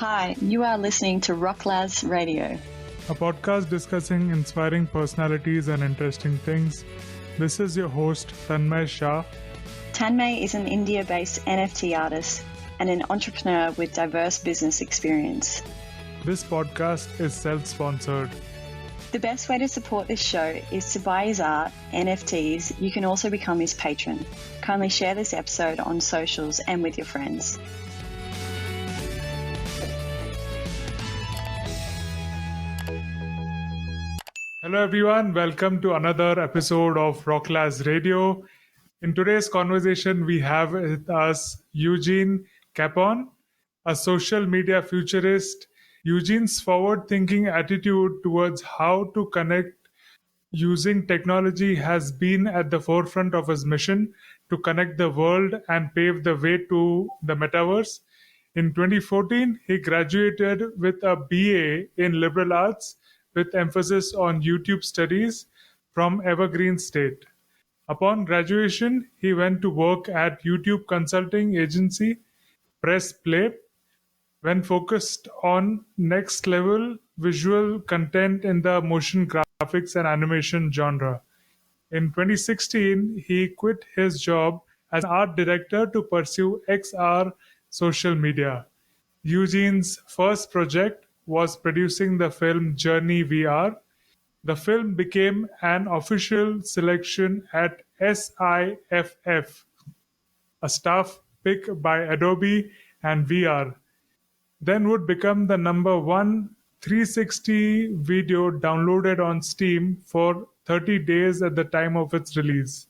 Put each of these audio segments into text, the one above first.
Hi, you are listening to Rocklaz Radio, a podcast discussing inspiring personalities and interesting things. This is your host, Tanmay Shah. Tanmay is an India-based NFT artist and an entrepreneur with diverse business experience. This podcast is self-sponsored. The best way to support this show is to buy his art, NFTs. You can also become his patron. Kindly share this episode on socials and with your friends. Hello everyone, welcome to another episode of Rocklaz Radio. In today's conversation, we have with us Eugene Capon, a social media futurist. Eugene's forward-thinking attitude towards how to connect using technology has been at the forefront of his mission to connect the world and pave the way to the Metaverse. In 2014, he graduated with a BA in liberal arts with emphasis on YouTube studies from Evergreen State. Upon graduation, he went to work at YouTube consulting agency Press Play, when focused on next-level visual content in the motion graphics and animation genre. In 2016, he quit his job as an art director to pursue XR social media. Eugene's first project was producing the film Journey VR. The film became an official selection at SIFF, a staff pick by Adobe and VR, then would become the number one 360 video downloaded on Steam for 30 days at the time of its release.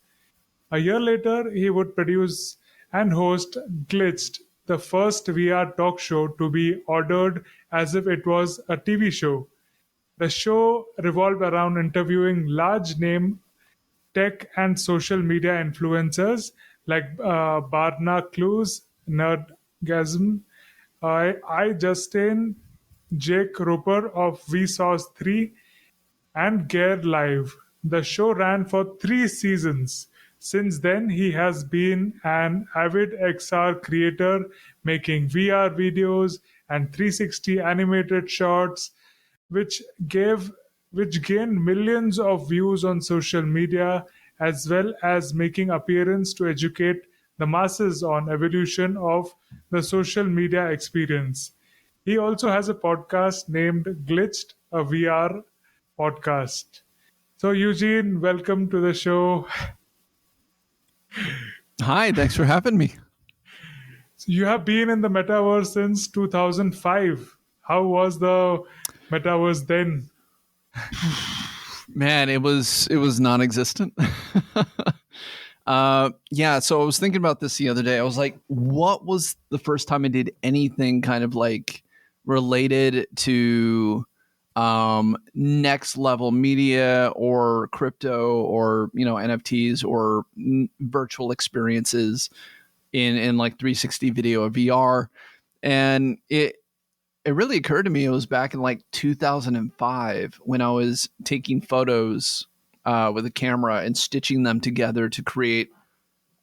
A year later, he would produce and host Glitched, the first VR talk show to be ordered as if it was a TV show. The show revolved around interviewing large-name tech and social media influencers like Barna Clues, Nerdgasm, Justin, Jake Roper of Vsauce 3, and Gear Live. The show ran for 3 seasons. Since then, he has been an avid XR creator, making VR videos and 360 animated shorts, which gained millions of views on social media, as well as making appearance to educate the masses on evolution of the social media experience. He also has a podcast named Glitched, a VR podcast. So Eugene, welcome to the show. Hi, thanks for having me. So you have been in the Metaverse since 2005. How was the Metaverse then? Man, it was non-existent. Yeah, so I was thinking about this the other day. I was like, what was the first time I did anything kind of like related to next level media or crypto or NFTs or virtual experiences in like 360 video or VR? And it really occurred to me, it was back in like 2005 when I was taking photos with a camera and stitching them together to create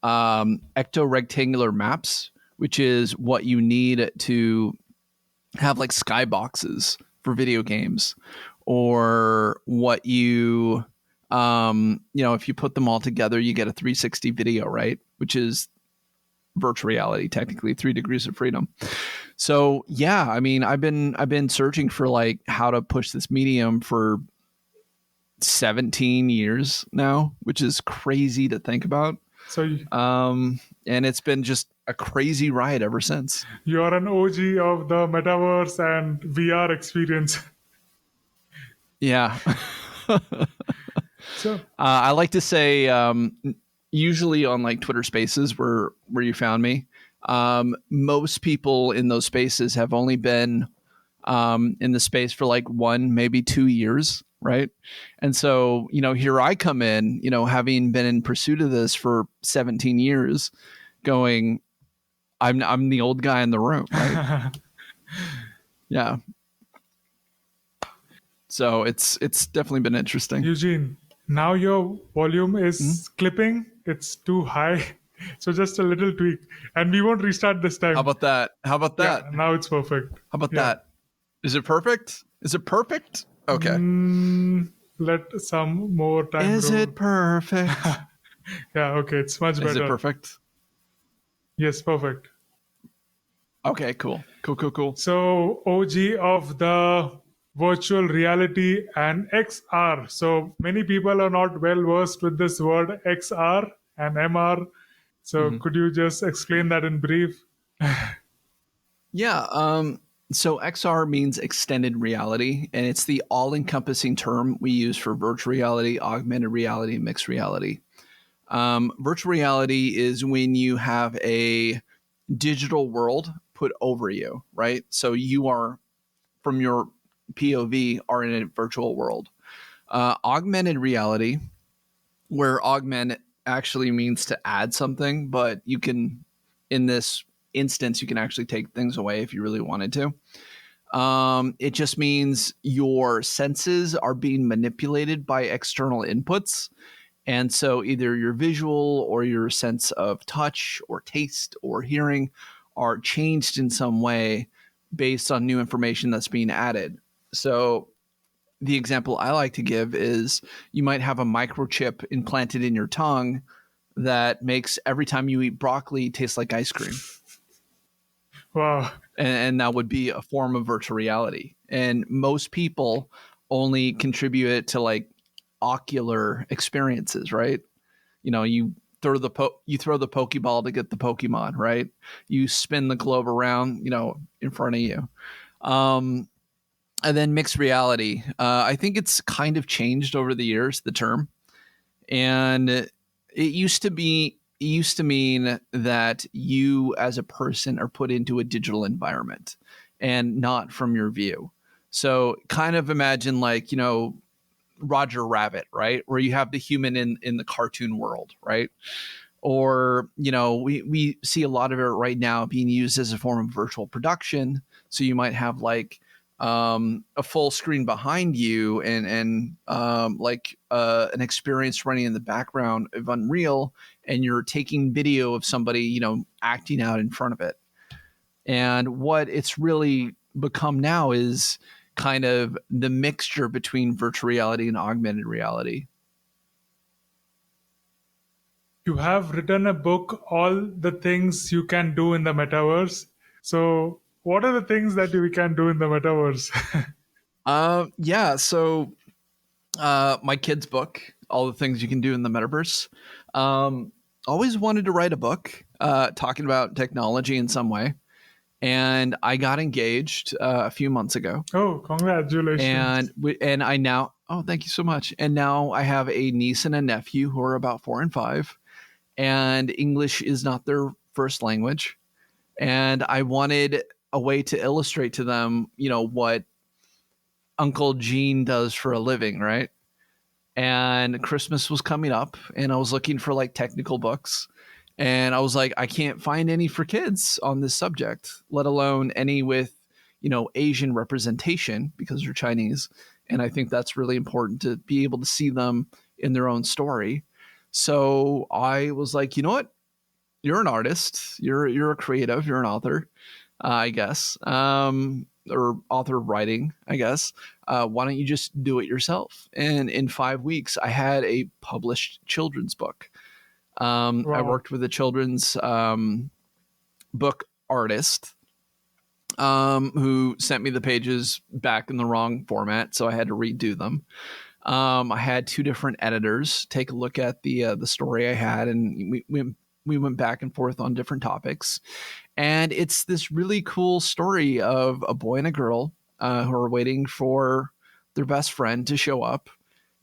ecto-rectangular maps, which is what you need to have like skyboxes for video games, or what you, if you put them all together, you get a 360 video, right? Which is virtual reality, technically 3 degrees of freedom. So yeah, I mean, I've been searching for like how to push this medium for 17 years now, which is crazy to think about. So and it's been just a crazy ride ever since. You're an OG of the Metaverse and VR experience. Yeah. So I like to say, usually on like Twitter Spaces where you found me, most people in those spaces have only been in the space for like 1, maybe 2 years, right? And so, here I come in, having been in pursuit of this for 17 years, going, I'm the old guy in the room, right? Yeah. So it's definitely been interesting. Eugene, now your volume is clipping. It's too high. So just a little tweak. And we won't restart this time. How about that? How about that? Yeah, now it's perfect. How about Yeah. that? Is it perfect? Is it perfect? Okay. Let some more time Is roll. it perfect? Yeah, okay, it's much better. Is it perfect? Yes, perfect. Okay, cool. Cool. So, OG of the virtual reality and XR. So, many people are not well versed with this word XR and MR. So, could you just explain that in brief? Yeah. So XR means extended reality, and it's the all-encompassing term we use for virtual reality, augmented reality, and mixed reality. Virtual reality is when you have a digital world put over you, right? So you are, from your POV, are in a virtual world. Augmented reality, where augment actually means to add something, but you can, in this instance, you can actually take things away if you really wanted to. It just means your senses are being manipulated by external inputs. And so either your visual or your sense of touch or taste or hearing are changed in some way based on new information that's being added. So the example I like to give is you might have a microchip implanted in your tongue that makes every time you eat broccoli taste like ice cream. Wow. And that would be a form of virtual reality. And most people only contribute it to like ocular experiences, right? You know, you throw the Pokeball to get the Pokemon, right? You spin the globe around, you know, in front of you. And then mixed reality. I think it's kind of changed over the years, the term. And it used to mean that you as a person are put into a digital environment and not from your view. So kind of imagine like, you know, Roger Rabbit, right? Where you have the human in the cartoon world, right? Or, you know, we see a lot of it right now being used as a form of virtual production. So you might have like a full screen behind you and like an experience running in the background of Unreal, and you're taking video of somebody, you know, acting out in front of it. And what it's really become now is kind of the mixture between virtual reality and augmented reality. You have written a book, All the Things You Can Do in the Metaverse. So, what are the things that we can do in the Metaverse? Yeah. So my kid's book, All the Things You Can Do in the Metaverse. Always wanted to write a book talking about technology in some way. And I got engaged a few months ago. Oh, congratulations. And I now, oh, thank you so much. And now I have a niece and a nephew who are about 4 and 5. And English is not their first language. And I wanted a way to illustrate to them, you know, what Uncle Gene does for a living, right? And Christmas was coming up, and I was looking for like technical books. And I was like, I can't find any for kids on this subject, let alone any with, you know, Asian representation because they're Chinese. And I think that's really important to be able to see them in their own story. So I was like, you know what? You're an artist. You're a creative. You're an author, I guess, or author of writing, I guess. Why don't you just do it yourself? And in 5 weeks, I had a published children's book. Wow. I worked with a children's book artist who sent me the pages back in the wrong format, so I had to redo them. I had 2 different editors take a look at the story I had, and we went back and forth on different topics. And it's this really cool story of a boy and a girl who are waiting for their best friend to show up.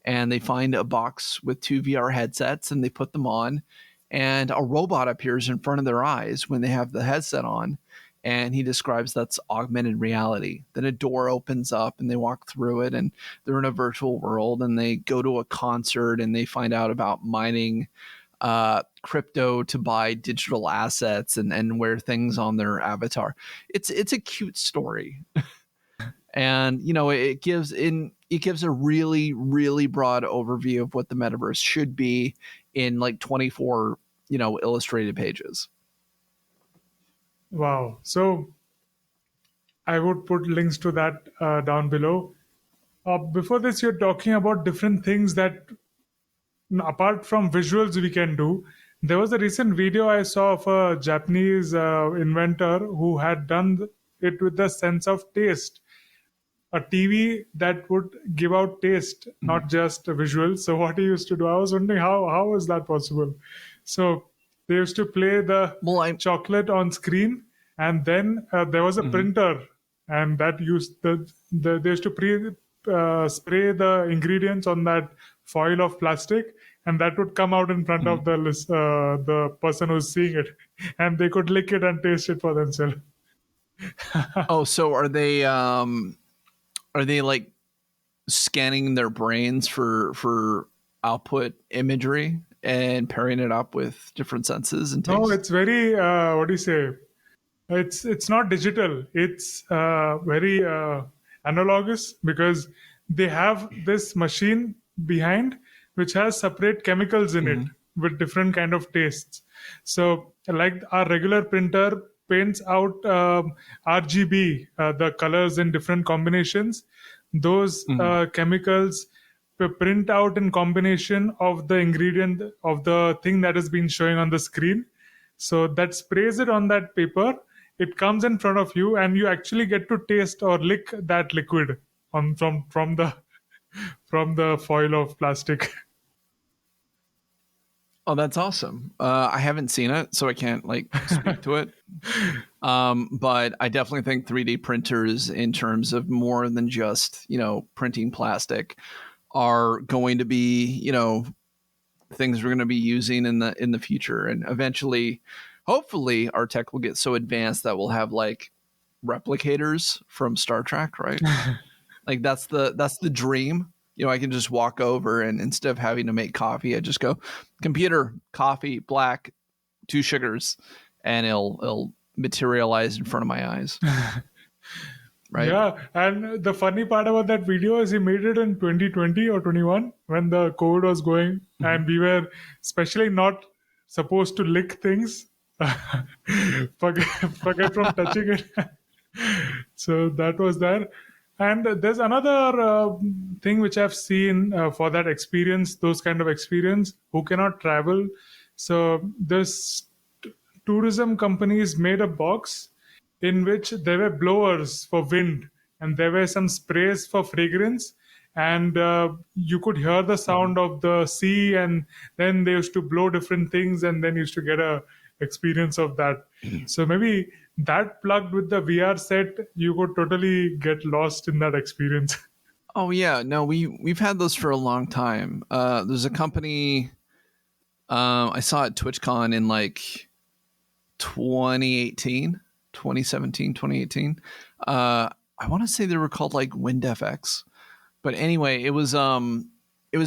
And they find a box with 2 VR headsets and they put them on. And a robot appears in front of their eyes when they have the headset on. And he describes that's augmented reality. Then a door opens up and they walk through it and they're in a virtual world and they go to a concert and they find out about mining crypto to buy digital assets and wear things on their avatar. It's a cute story. And you know, it gives a really, really broad overview of what the metaverse should be in like 24 illustrated pages. Wow. So I would put links to that down below. Before this, you're talking about different things that, apart from visuals, we can do. There was a recent video I saw of a Japanese inventor who had done it with the sense of taste. A TV that would give out taste, not just visuals. So what he used to do, I was wondering how is that possible? So they used to play the chocolate on screen, and then there was a printer, and that used they used to spray the ingredients on that foil of plastic, and that would come out in front of the person who's seeing it, and they could lick it and taste it for themselves. Oh, so are they like scanning their brains for output imagery and pairing it up with different senses and tastes? No, it's very what do you say? It's not digital. It's very analogous, because they have this machine behind which has separate chemicals in it with different kind of tastes. So like our regular printer paints out RGB, the colors in different combinations. Those chemicals print out in combination of the ingredient of the thing that has been showing on the screen. So that sprays it on that paper. It comes in front of you, and you actually get to taste or lick that liquid from the foil of plastic. Oh, that's awesome. I haven't seen it, so I can't speak to it. But I definitely think 3D printers, in terms of more than just, printing plastic, are going to be, things we're going to be using in the future. And eventually, hopefully, our tech will get so advanced that we'll have replicators from Star Trek, right? That's the dream. I can just walk over, and instead of having to make coffee, I just go, computer, coffee, black, 2 sugars, and it'll materialize in front of my eyes. Right? Yeah, and the funny part about that video is he made it in 2020 or 21 when the COVID was going, and we were especially not supposed to lick things. forget from touching it. So that was there. And there's another thing which I've seen for that experience, those kind of experience, who cannot travel. So this tourism companies made a box in which there were blowers for wind, and there were some sprays for fragrance, and you could hear the sound of the sea, and then they used to blow different things, and then you used to get a experience of that. So maybe that plugged with the VR set, you could totally get lost in that experience. Oh yeah, no, we've had those for a long time. There's a company I saw at TwitchCon in 2018, 2017, 2018. I want to say they were called WindFX. But anyway, it was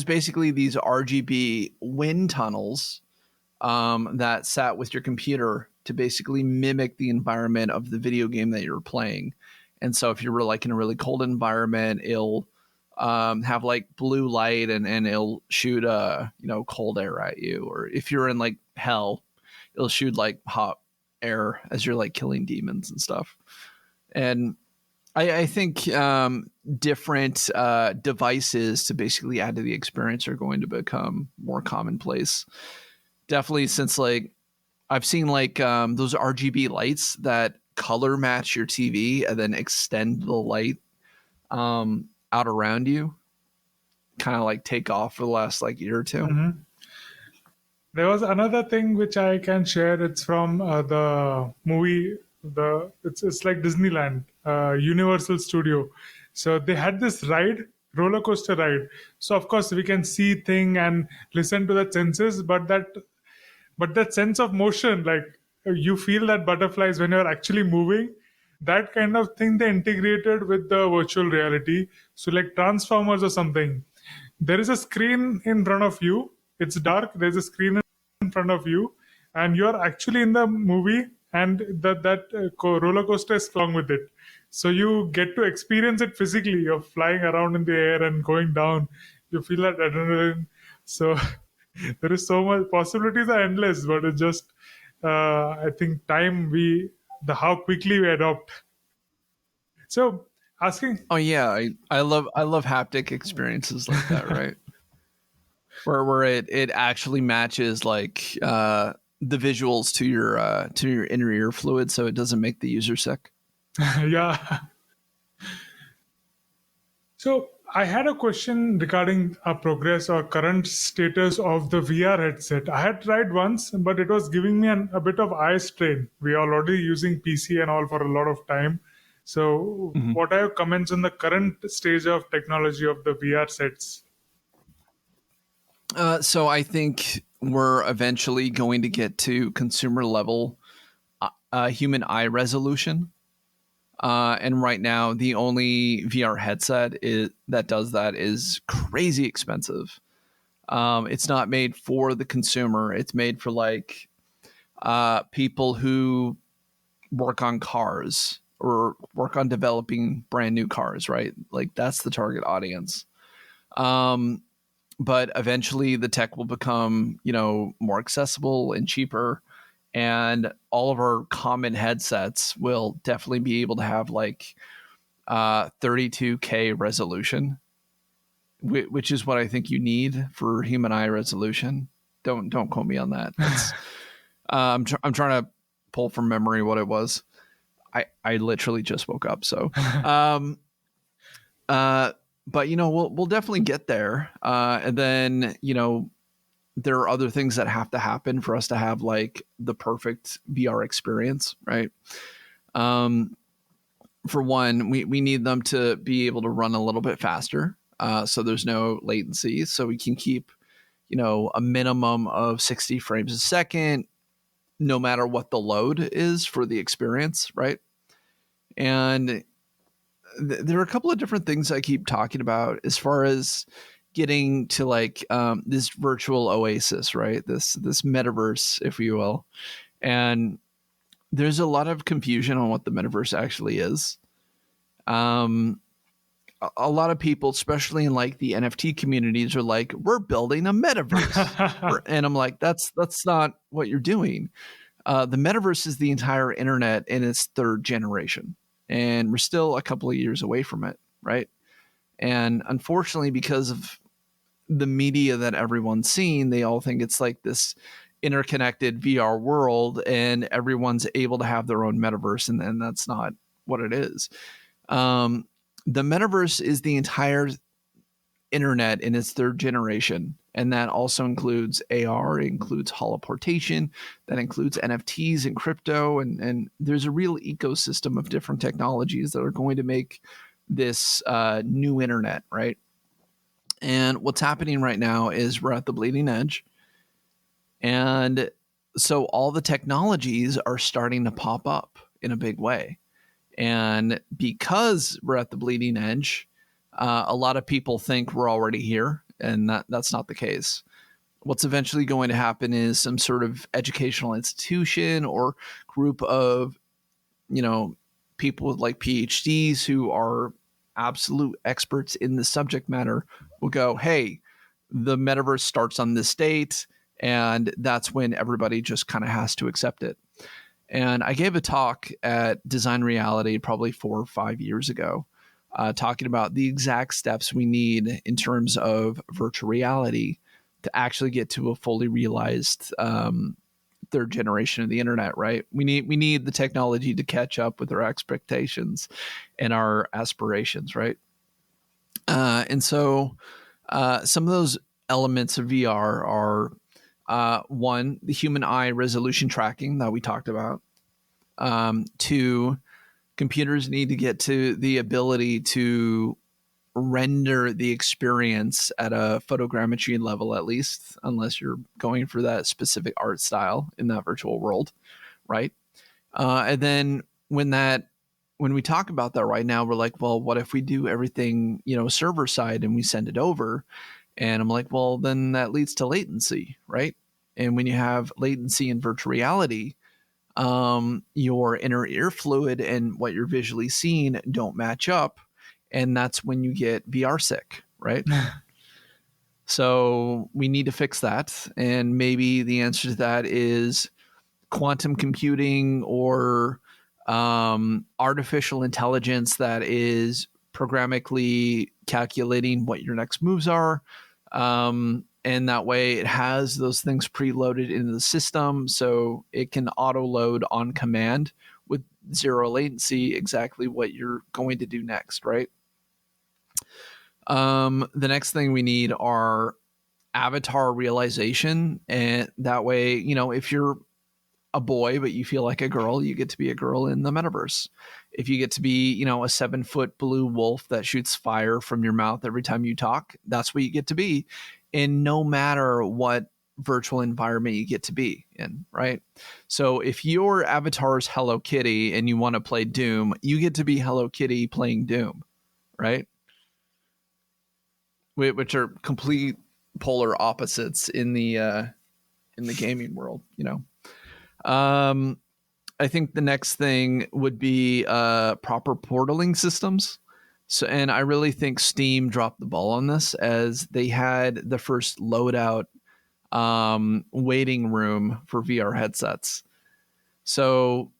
basically these RGB wind tunnels that sat with your computer to basically mimic the environment of the video game that you're playing. And so if you were in a really cold environment, it'll have blue light and it'll shoot cold air at you. Or if you're in hell, it'll shoot hot air as you're killing demons and stuff. And I think different devices to basically add to the experience are going to become more commonplace. Definitely, since I've seen those RGB lights that color match your TV and then extend the light out around you, kind of take off for the last year or two. Mm-hmm. There was another thing which I can share. It's from the movie. It's like Disneyland, Universal Studio. So they had this roller coaster ride. So of course we can see thing and listen to the senses, but that sense of motion, you feel that butterflies when you're actually moving, that kind of thing they integrated with the virtual reality. So Transformers or something, there is a screen in front of you. It's dark. There's a screen in front of you, and you're actually in the movie, and that roller coaster is along with it. So you get to experience it physically. You're flying around in the air and going down. You feel that adrenaline. So There is so much, possibilities are endless, but it's just I think how quickly we adopt. So asking, Oh yeah, I love haptic experiences like that, right? Where it actually matches like the visuals to your inner ear fluid, so it doesn't make the user sick. yeah. So I had a question regarding progress or current status of the VR headset. I had tried once, but it was giving me a bit of eye strain. We are already using PC and all for a lot of time. So, Mhm. what are your comments on the current stage of technology of the VR sets? So I think we're eventually going to get to consumer level human eye resolution. And right now, the only VR headset that does that is crazy expensive. It's not made for the consumer. It's made for like people who work on cars or work on developing brand new cars, right? Like that's the target audience. Um, but eventually the tech will become, more accessible and cheaper. And all of our common headsets will definitely be able to have like 32K resolution, which is what I think you need for human eye resolution. Don't quote me on that. That's I'm trying to pull from memory what it was. I literally just woke up, so um, but we'll definitely get there, and then there are other things that have to happen for us to have like the perfect VR experience, right? Um, for one, we need them to be able to run a little bit faster, so there's no latency, so we can keep a minimum of 60 frames a second, no matter what the load is for the experience, right? And there are a couple of different things I keep talking about as far as getting to like this virtual oasis, right? This metaverse, if you will. And there's a lot of confusion on what the metaverse actually is. A lot of people, especially in like the NFT communities, are like, "We're building a metaverse," and I'm like, "That's not what you're doing." The metaverse is the entire internet in its third generation, and we're still a couple of years away from it, right? And unfortunately, because of the media that everyone's seen, they all think it's like this interconnected VR world, and everyone's able to have their own metaverse, and that's not what it is. The metaverse is the entire internet in its third generation. And that also includes AR, it includes holoportation, that includes NFTs and crypto. And there's a real ecosystem of different technologies that are going to make this new internet, right? And what's happening right now is we're at the bleeding edge. And so all the technologies are starting to pop up in a big way. And because we're at the bleeding edge, a lot of people think we're already here, and that's not the case. What's eventually going to happen is some sort of educational institution or group of, people with like PhDs who are absolute experts in the subject matter will go, hey, the metaverse starts on this date, and that's when everybody just kind of has to accept it. And I gave a talk at Design Reality probably 4 or 5 years ago, talking about the exact steps we need in terms of virtual reality to actually get to a fully realized third generation of the internet. Right? We need the technology to catch up with our expectations and our aspirations. Right? And so some of those elements of VR are one, the human eye resolution tracking that we talked about. Two, computers need to get to the ability to render the experience at a photogrammetry level, at least, unless you're going for that specific art style in that virtual world, right? And then when we talk about that right now, we're like, well, what if we do everything, server side and we send it over? And I'm like, well, then that leads to latency, right? And when you have latency in virtual reality, your inner ear fluid and what you're visually seeing don't match up. And that's when you get VR sick, right? So we need to fix that. And maybe the answer to that is quantum computing or artificial intelligence that is programmatically calculating what your next moves are. And that way it has those things preloaded into the system so it can auto load on command with zero latency exactly what you're going to do next, right? The next thing we need are avatar realization. And that way, if you're a boy but you feel like a girl, you get to be a girl in the metaverse. If you get to be, a 7-foot blue wolf that shoots fire from your mouth every time you talk, that's what you get to be. And no matter what virtual environment you get to be in, right? So if your avatar is Hello Kitty and you want to play Doom, you get to be Hello Kitty playing Doom, right? Which are complete polar opposites in the gaming world, I think the next thing would be proper portaling systems. So, and I really think Steam dropped the ball on this, as they had the first loadout waiting room for VR headsets. So,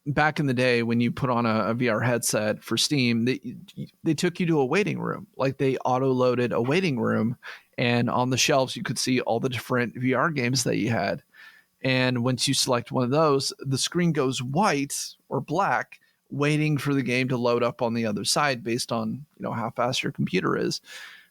back in the day when you put on a VR headset for Steam, they took you to a waiting room. Like, they auto loaded a waiting room, and on the shelves you could see all the different VR games that you had. And once you select one of those, the screen goes white or black, waiting for the game to load up on the other side based on, how fast your computer is.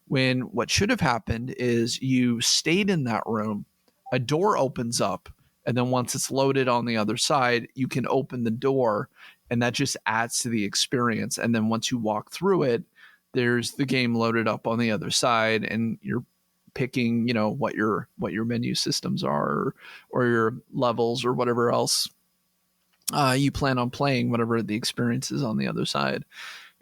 When what should have happened is you stayed in that room, a door opens up, and then once it's loaded on the other side, you can open the door, and that just adds to the experience. And then once you walk through it, there's the game loaded up on the other side, and you're picking, what your menu systems are, or your levels, or whatever else you plan on playing, whatever the experience is on the other side.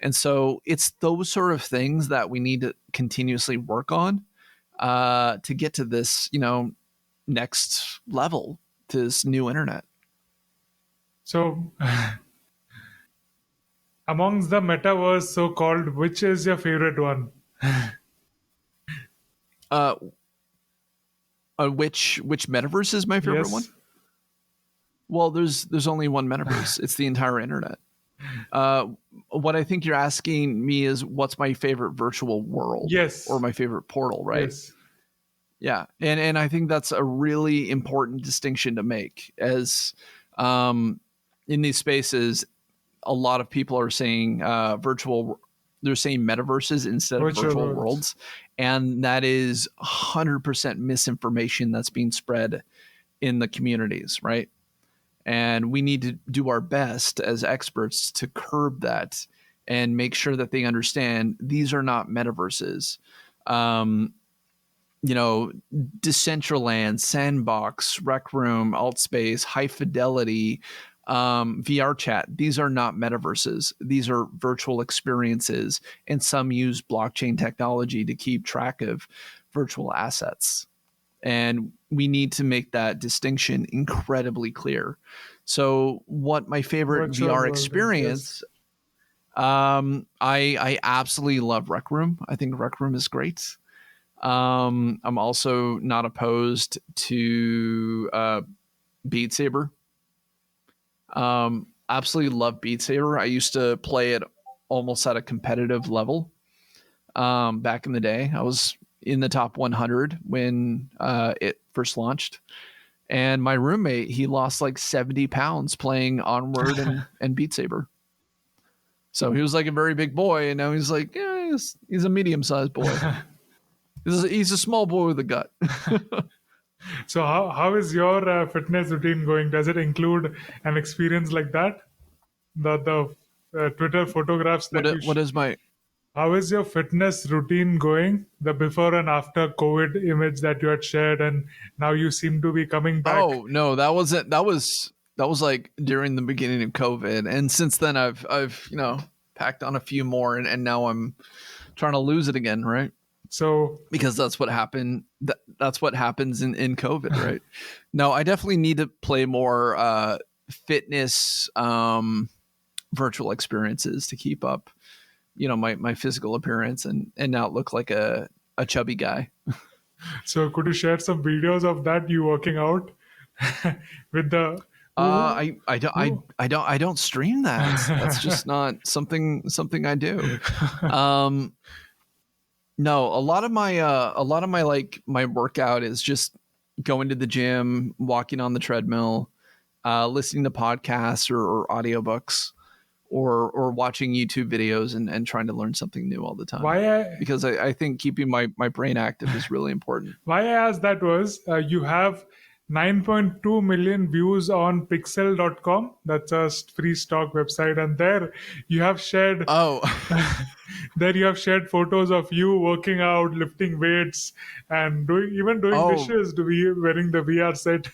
And so it's those sort of things that we need to continuously work on to get to this, next level, to this new internet. So, amongst the metaverse, so-called, which is your favorite one? Which metaverse is my favorite one? Well, there's only one metaverse. It's the entire internet. What I think you're asking me is, what's my favorite virtual world? Yes. Or my favorite portal, right? Yes. Yeah. And I think that's a really important distinction to make, as in these spaces, a lot of people are saying they're saying metaverses instead of virtual worlds. And that is 100% misinformation that's being spread in the communities, right? And we need to do our best as experts to curb that and make sure that they understand these are not metaverses. Decentraland, Sandbox, Rec Room, Altspace, High Fidelity, VR Chat. These are not metaverses. These are virtual experiences, and some use blockchain technology to keep track of virtual assets. And we need to make that distinction incredibly clear. So what my favorite VR experience, I absolutely love Rec Room. I think Rec Room is great. I'm also not opposed to Beat Saber. Absolutely love Beat Saber. I used to play it almost at a competitive level back in the day. I was in the top 100 when it first launched. And my roommate, he lost like 70 pounds playing Onward and Beat Saber. So he was like a very big boy, and now he's like, yeah, he's a medium-sized boy. He's a small boy with a gut. So how is your fitness routine going? Does it include an experience like that? The Twitter photographs that what is my... How is your fitness routine going? The before and after COVID image that you had shared, and now you seem to be coming back. Oh no, that wasn't. That was like during the beginning of COVID, and since then I've packed on a few more, and now I'm trying to lose it again, right? So because that's what happened. That's what happens in COVID, right? No, I definitely need to play more fitness virtual experiences to keep up, my physical appearance and not look like a a chubby guy. So could you share some videos of that, you working out with the I don't stream that. That's just not something I do. No, a lot of my like my workout is just going to the gym, walking on the treadmill, listening to podcasts or audiobooks, or watching YouTube videos and trying to learn something new all the time. Because I think keeping my brain active is really important. Why I asked that was you have 9.2 million views on pixel.com. That's a free stock website. And there you have shared there you have shared photos of you working out, lifting weights, and doing dishes, wearing the VR set.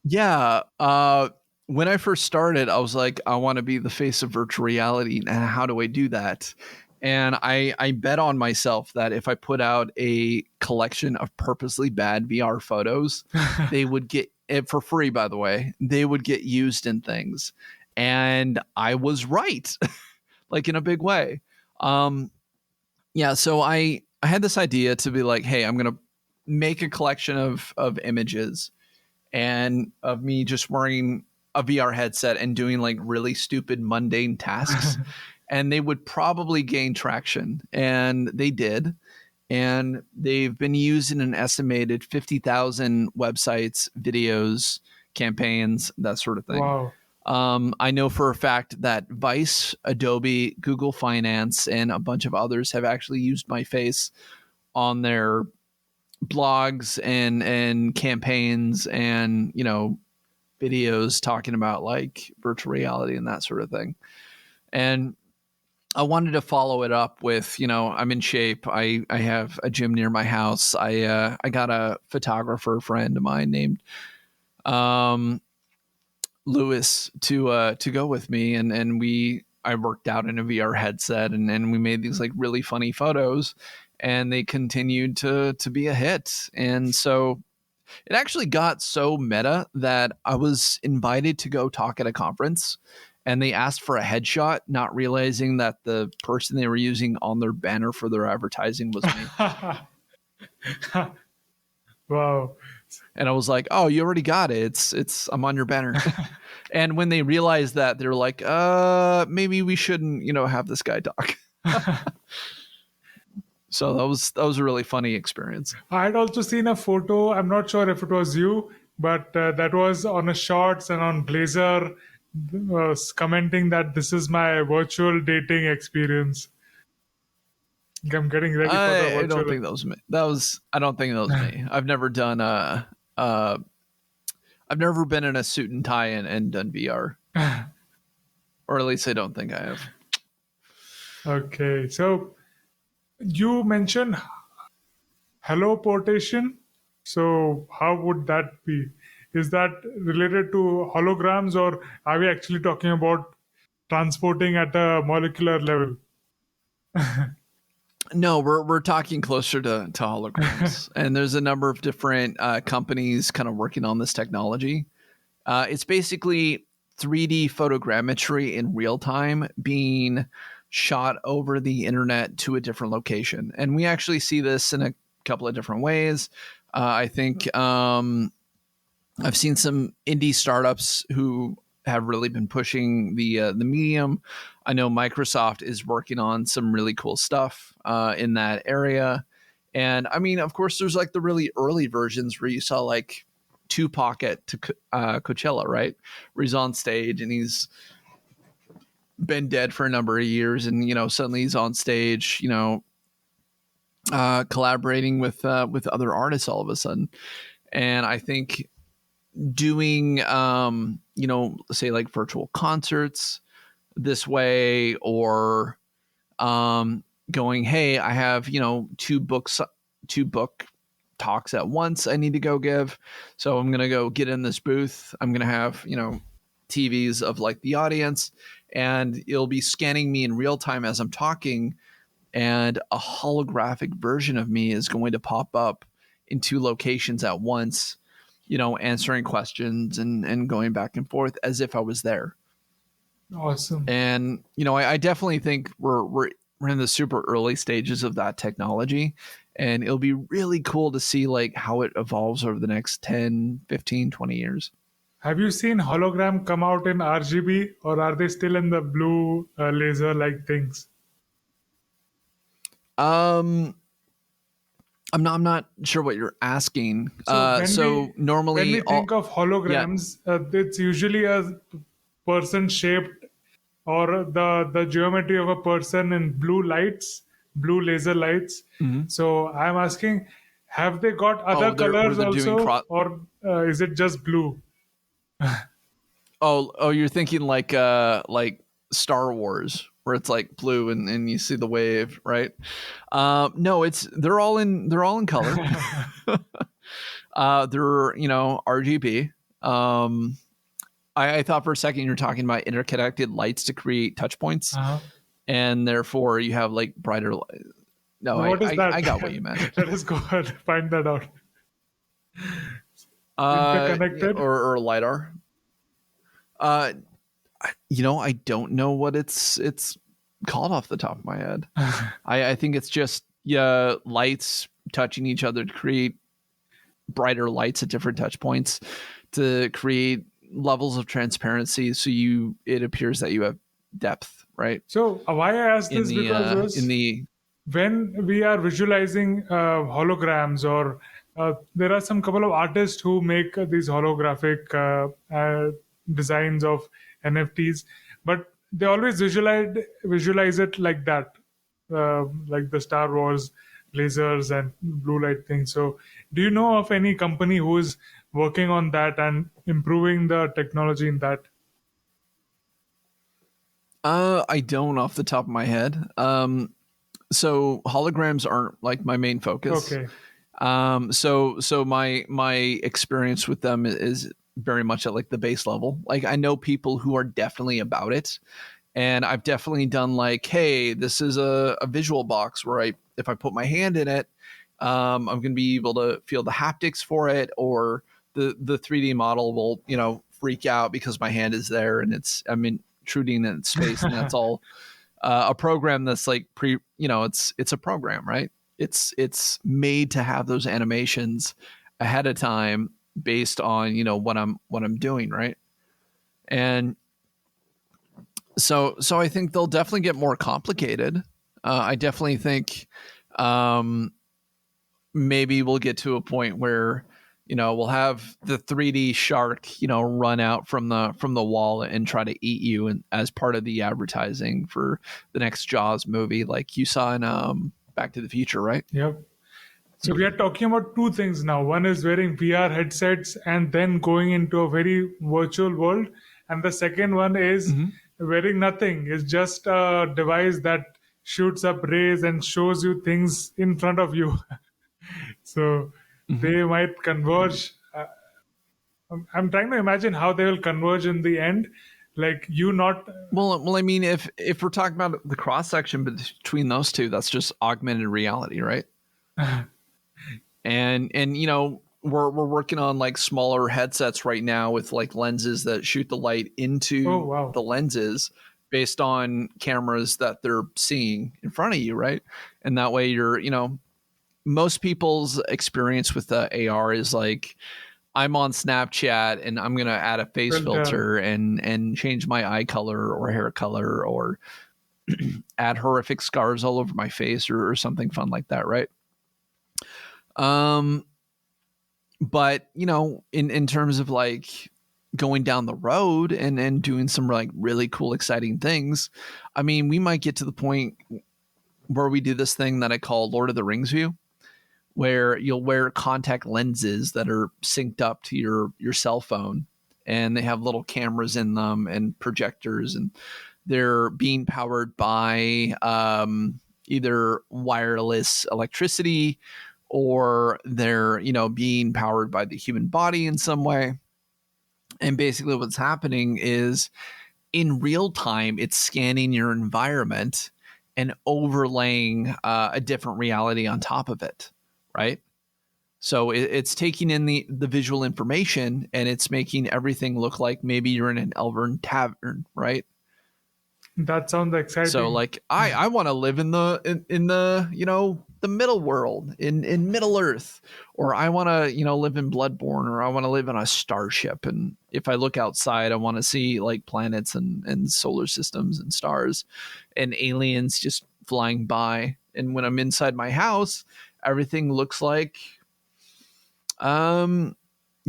Yeah. When I first started, I was like, I want to be the face of virtual reality. And how do I do that? And I bet on myself that if I put out a collection of purposely bad VR photos, they would get it for free, by the way. They would get used in things. And I was right, like in a big way. Yeah, so I had this idea to be like, hey, I'm going to make a collection of images and of me just wearing a VR headset and doing like really stupid mundane tasks. And they would probably gain traction. And they did. And they've been used in an estimated 50,000 websites, videos, campaigns, that sort of thing. Wow. I know for a fact that Vice, Adobe, Google Finance, and a bunch of others have actually used my face on their blogs and campaigns and, you know, videos talking about like virtual reality and that sort of thing. And I wanted to follow it up with, you know, I'm in shape. I have a gym near my house. I got a photographer friend of mine named Lewis to go with me, and I worked out in a VR headset, and we made these like really funny photos, and they continued to be a hit. And so it actually got so meta that I was invited to go talk at a conference, and they asked for a headshot, not realizing that the person they were using on their banner for their advertising was me. Wow. And I was like, "Oh, you already got it. It's I'm on your banner." And when they realized that, they're like, maybe we shouldn't, you know, have this guy talk." So that was a really funny experience. I had also seen a photo. I'm not sure if it was you, but that was on a shorts and on blazer, commenting that this is my virtual dating experience. I'm getting ready for the virtual. I don't think that was me. I don't think that was me. I've never done I've never been in a suit and tie and done VR. Or at least I don't think I have. Okay, so you mentioned holoportation. So how would that be? Is that related to holograms, or are we actually talking about transporting at a molecular level? No, we're talking closer to holograms. And there's a number of different companies kind of working on this technology. It's basically 3D photogrammetry in real time being shot over the internet to a different location. And we actually see this in a couple of different ways. I think I've seen some indie startups who have really been pushing the medium. I know Microsoft is working on some really cool stuff in that area. And I mean, of course, there's like the really early versions where you saw like Tupac at Coachella, right? Where he's on stage and he's been dead for a number of years, and you know, suddenly he's on stage, you know, collaborating with other artists all of a sudden. And I think doing you know, say like virtual concerts this way, or going, hey, I have, you know, two book talks at once I need to go give, so I'm gonna go get in this booth. I'm gonna have, you know, TVs of like the audience, and it'll be scanning me in real time as I'm talking, and a holographic version of me is going to pop up in two locations at once, you know, answering questions and going back and forth as if I was there. Awesome. And, you know, I definitely think we're we're in the super early stages of that technology, and it'll be really cool to see like how it evolves over the next 10, 15, 20 years. Have you seen hologram come out in RGB, or are they still in the blue laser like things? I'm not sure what you're asking. So when Normally, we think of holograms, it's usually a person shaped, or the geometry of a person in blue lights, blue laser lights. Mhm. So I'm asking, have they got other where colors they're doing also, or is it just blue? you're thinking like Star Wars, where it's like blue and you see the wave, right? No, they're all in color. They're RGB. I thought for a second you're talking about interconnected lights to create touch points, and therefore you have like brighter. No, What is that? I got what you meant. Let us go ahead and find that out. Interconnected, or LiDAR. I don't know what it's called off the top of my head. I think it's just lights touching each other to create brighter lights at different touch points to create levels of transparency, so it appears that you have depth, right? So why I asked this because when we are visualizing holograms, or there are some couple of artists who make these holographic designs of NFTs, but they always visualize it like that, like the Star Wars lasers and blue light thing. So do you know of any company who is working on that and improving the technology in that? I don't off the top of my head. So holograms aren't like my main focus. Okay. So my experience with them is very much at like the base level. Like I know people who are definitely about it, and I've definitely done like, hey, this is a visual box where if I put my hand in it, I'm going to be able to feel the haptics for it, or the 3D model will freak out because my hand is there and I'm intruding in space, and that's all a program that's like it's a program, right? It's made to have those animations ahead of time based on what I'm doing, right? And so I think they'll definitely get more complicated. I definitely think maybe we'll get to a point where we'll have the 3D shark run out from the wall and try to eat you, and as part of the advertising for the next Jaws movie, like you saw in Back to the Future, right? Yep. So we are talking about two things now. One is wearing VR headsets and then going into a very virtual world. And the second one is wearing nothing. It's just a device that shoots up rays and shows you things in front of you. So they might converge. I'm trying to imagine how they will converge in the end. Like you not... Well, I mean, if we're talking about the cross section between those two, that's just augmented reality, right? and we're working on like smaller headsets right now with like lenses that shoot the light into the lenses based on cameras that they're seeing in front of you, right? And that way you're most people's experience with the AR is like, I'm on Snapchat and I'm going to add a face filter and change my eye color or hair color, or add horrific scars all over my face, or something fun like that, right? But in terms of like going down the road and doing some like really cool, exciting things, I mean, we might get to the point where we do this thing that I call Lord of the Rings view, where you'll wear contact lenses that are synced up to your cell phone, and they have little cameras in them and projectors, and they're being powered by either wireless electricity, or they're being powered by the human body in some way. And basically what's happening is, in real time, it's scanning your environment and overlaying a different reality on top of it, right? So it's taking in the visual information, and it's making everything look like maybe you're in an Elven tavern, right? That sounds So exciting. like I want to live in the the middle world in Middle Earth, or I want to live in Bloodborne, or I want to live on a starship. And if I look outside, I want to see like planets and solar systems and stars and aliens just flying by. And when I'm inside my house, everything looks like um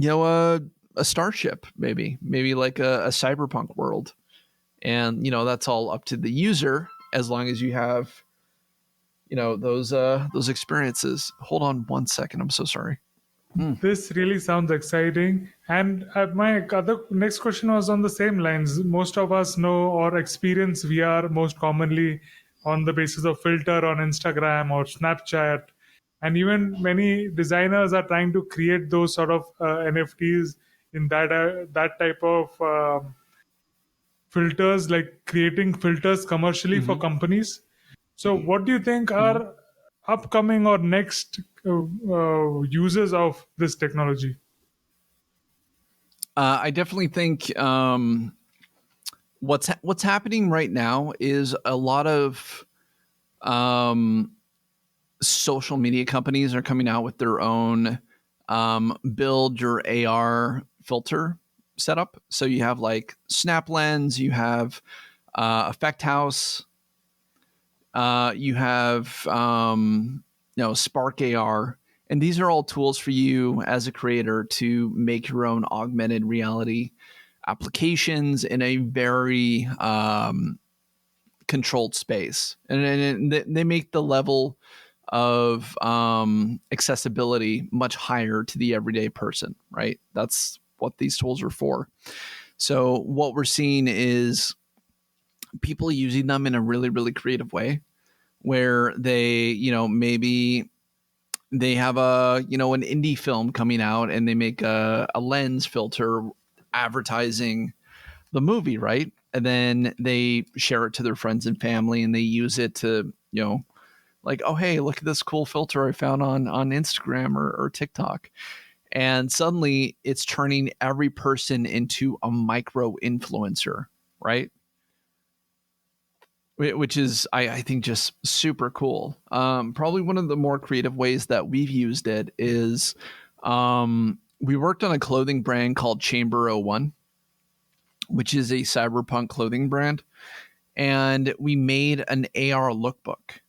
a starship, maybe like a cyberpunk world. And that's all up to the user, as long as you have those experiences. Hold on one second, I'm so sorry. This really sounds exciting. And my other next question was on the same lines. Most of us know or experience VR most commonly on the basis of filter on Instagram or Snapchat. And even many designers are trying to create those sort of NFTs in that type of filters, like creating filters commercially for Mm-hmm. companies. So, what do you think Mm-hmm. are upcoming or next uses of this technology? I definitely think what's happening right now is a lot of um, social media companies are coming out with their own build your AR filter setup. So you have like Snap Lens, you have Effect House, you have Spark AR, and these are all tools for you as a creator to make your own augmented reality applications in a very controlled space, and they make the level of accessibility much higher to the everyday person. Right, that's what these tools are for. So what we're seeing is people using them in a really, really creative way, where they, maybe they have an indie film coming out and they make a lens filter advertising the movie, right? And then they share it to their friends and family, and they use it to, like, oh, hey, look at this cool filter I found on Instagram or TikTok. And suddenly it's turning every person into a micro influencer, right? Which is, I think, just super cool. Probably one of the more creative ways that we've used it is we worked on a clothing brand called Chamber 01, which is a cyberpunk clothing brand. And we made an AR lookbook.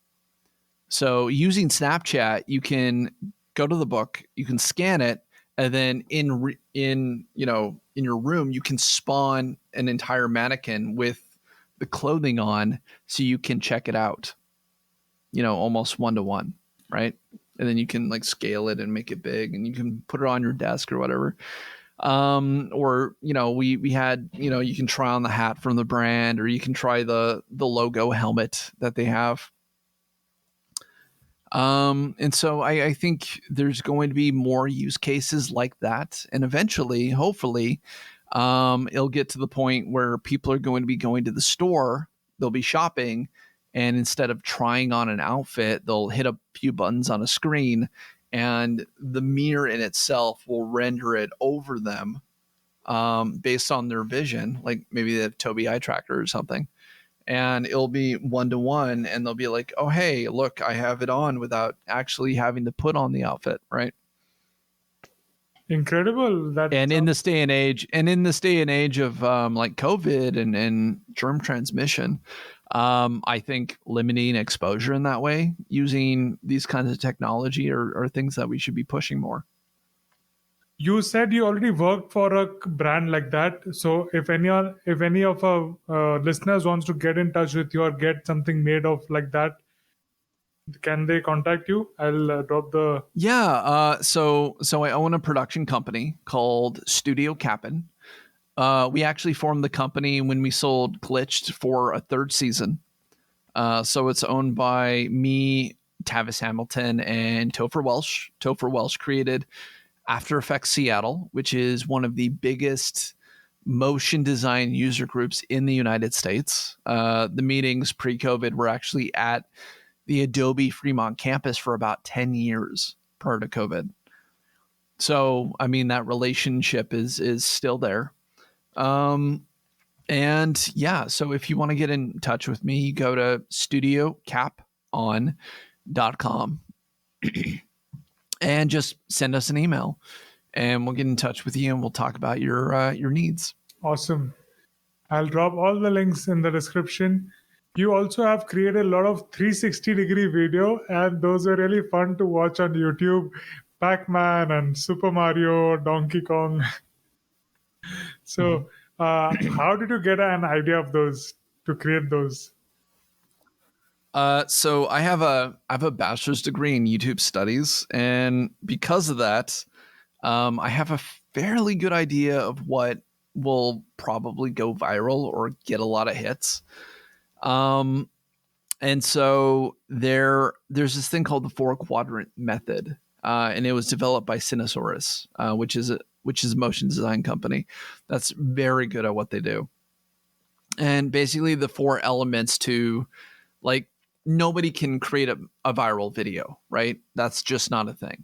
So using Snapchat, you can go to the book, you can scan it, and then in your room, you can spawn an entire mannequin with the clothing on, so you can check it out. Almost 1-to-1, right? And then you can like scale it and make it big, and you can put it on your desk or whatever. Or we had, you can try on the hat from the brand, or you can try the logo helmet that they have. And so I think there's going to be more use cases like that, and eventually, hopefully, it'll get to the point where people are going to be going to the store, they'll be shopping, and instead of trying on an outfit, they'll hit a few buttons on a screen, and the mirror in itself will render it over them, based on their vision, like maybe they have Tobii eye tracker or something, and it'll be 1-to-1, and they'll be like, oh, hey, look, I have it on without actually having to put on the outfit, right? Incredible. That And in this day and age of like COVID and germ transmission, I think limiting exposure in that way, using these kinds of technology, are things that we should be pushing more. you said you already worked for a brand like that. So if any of our listeners wants to get in touch with you or get something made of like that, can they contact you? I'll drop the. Yeah. So I own a production company called Studio Capon. We actually formed the company when we sold Glitched for a third season. So it's owned by me, Tavis Hamilton, and Topher Welsh. Topher Welsh created After Effects Seattle, which is one of the biggest motion design user groups in the United States. The meetings pre-COVID were actually at the Adobe Fremont campus for about 10 years prior to COVID. So, I mean, that relationship is still there. And yeah, so if you want to get in touch with me, you go to studiocapon.com and just send us an email, and we'll get in touch with you and we'll talk about your needs. Awesome. I'll drop all the links in the description. You also have created a lot of 360-degree video, and those are really fun to watch on YouTube. Pac-Man and Super Mario, Donkey Kong. So, how did you get an idea of those to create those? So I have a bachelor's degree in YouTube studies, and because of that, I have a fairly good idea of what will probably go viral or get a lot of hits. And so there's this thing called the 4-quadrant method, and it was developed by Cinesaurus, which is a motion design company that's very good at what they do. And basically, the 4 elements to, like, nobody can create a viral video, right? That's just not a thing.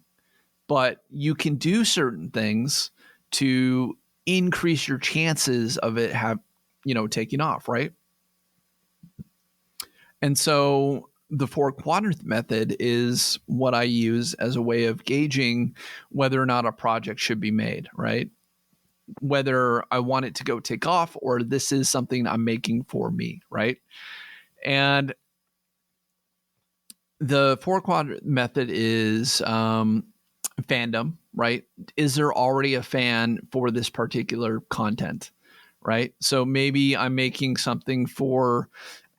But you can do certain things to increase your chances of it taking off, right? And so the 4-quadrant method is what I use as a way of gauging whether or not a project should be made, right? Whether I want it to go take off or this is something I'm making for me, right? And the 4-quadrant method is fandom, right? Is there already a fan for this particular content, right? So maybe I'm making something for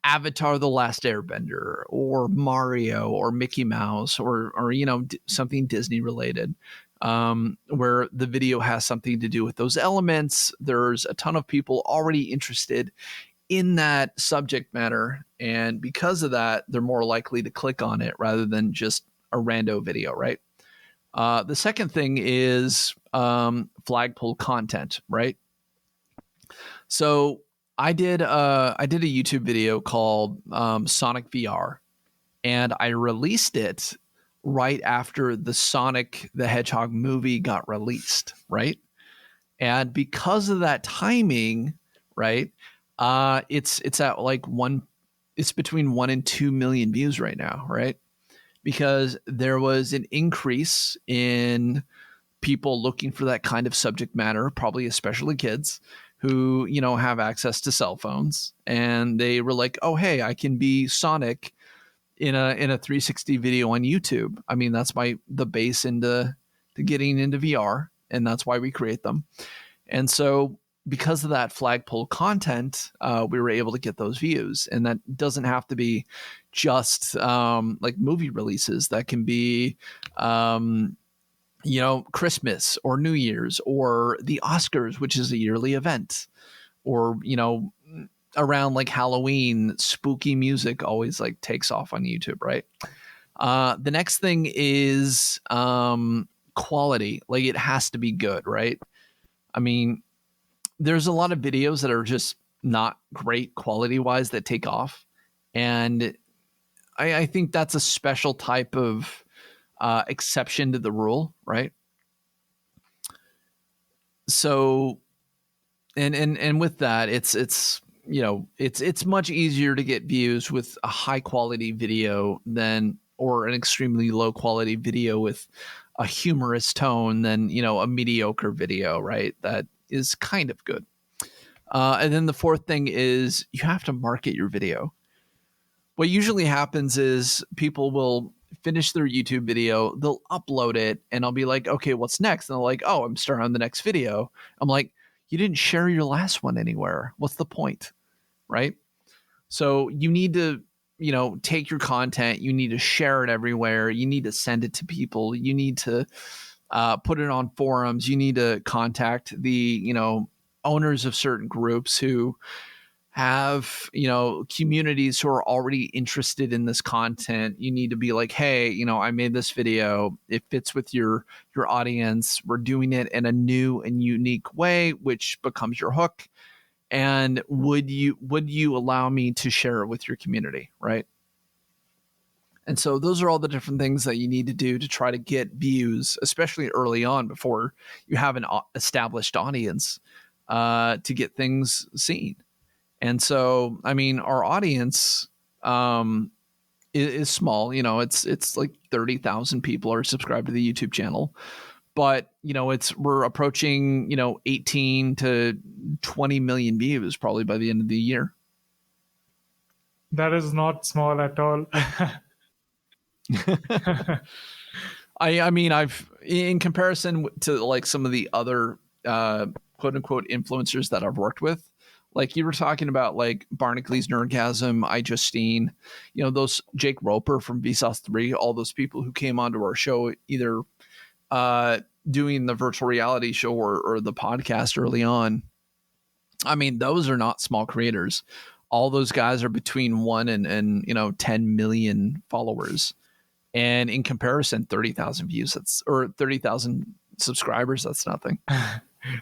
Avatar: The Last Airbender, or Mario, or Mickey Mouse, or something Disney related, where the video has something to do with those elements. There's a ton of people already interested in that subject matter, and because of that, they're more likely to click on it rather than just a rando video, right? The second thing is flagpole content, right? So I did a YouTube video called Sonic VR, and I released it right after the Sonic the Hedgehog movie got released, right? And because of that timing, right, it's at like it's between 1 and 2 million views right now, right? Because there was an increase in people looking for that kind of subject matter, probably especially kids who, have access to cell phones, and they were like, "Oh, hey, I can be Sonic in a 360 video on YouTube." I mean, that's the base into getting into VR, and that's why we create them. And so because of that flagpole content, we were able to get those views. And that doesn't have to be just like movie releases. That can be, Christmas or New Year's or the Oscars, which is a yearly event, or, around like Halloween, spooky music always like takes off on YouTube, right? The next thing is quality. Like, it has to be good, right? I mean, there's a lot of videos that are just not great quality wise that take off. And I think that's a special type of exception to the rule, right? So, and with that, it's much easier to get views with a high quality video or an extremely low quality video with a humorous tone than, a mediocre video, right? That is kind of good. And then the fourth thing is you have to market your video. What usually happens is people will finish their YouTube video, they'll upload it, and I'll be like, "Okay, what's next?" And they're like, "Oh, I'm starting on the next video." I'm like, "You didn't share your last one anywhere. What's the point?" Right? So you need to, take your content, you need to share it everywhere, you need to send it to people, you need to put it on forums, you need to contact the, owners of certain groups who have, communities who are already interested in this content. You need to be like, "Hey, I made this video. It fits with your audience. We're doing it in a new and unique way," which becomes your hook. And would you allow me to share it with your community, right? And so those are all the different things that you need to do to try to get views, especially early on before you have an established audience, to get things seen. And so, I mean, our audience is small. It's like 30,000 people are subscribed to the YouTube channel, but we're approaching 18 to 20 million views probably by the end of the year. That is not small at all. I mean, I've, in comparison to like some of the other quote unquote influencers that I've worked with, like you were talking about, like Barnacules Nerdgasm, iJustine, those Jake Roper from Vsauce 3, all those people who came onto our show either doing the virtual reality show or the podcast early on. I mean, those are not small creators. All those guys are between 1 and 10 million followers. And in comparison, 30,000 views, or 30,000 subscribers, that's nothing.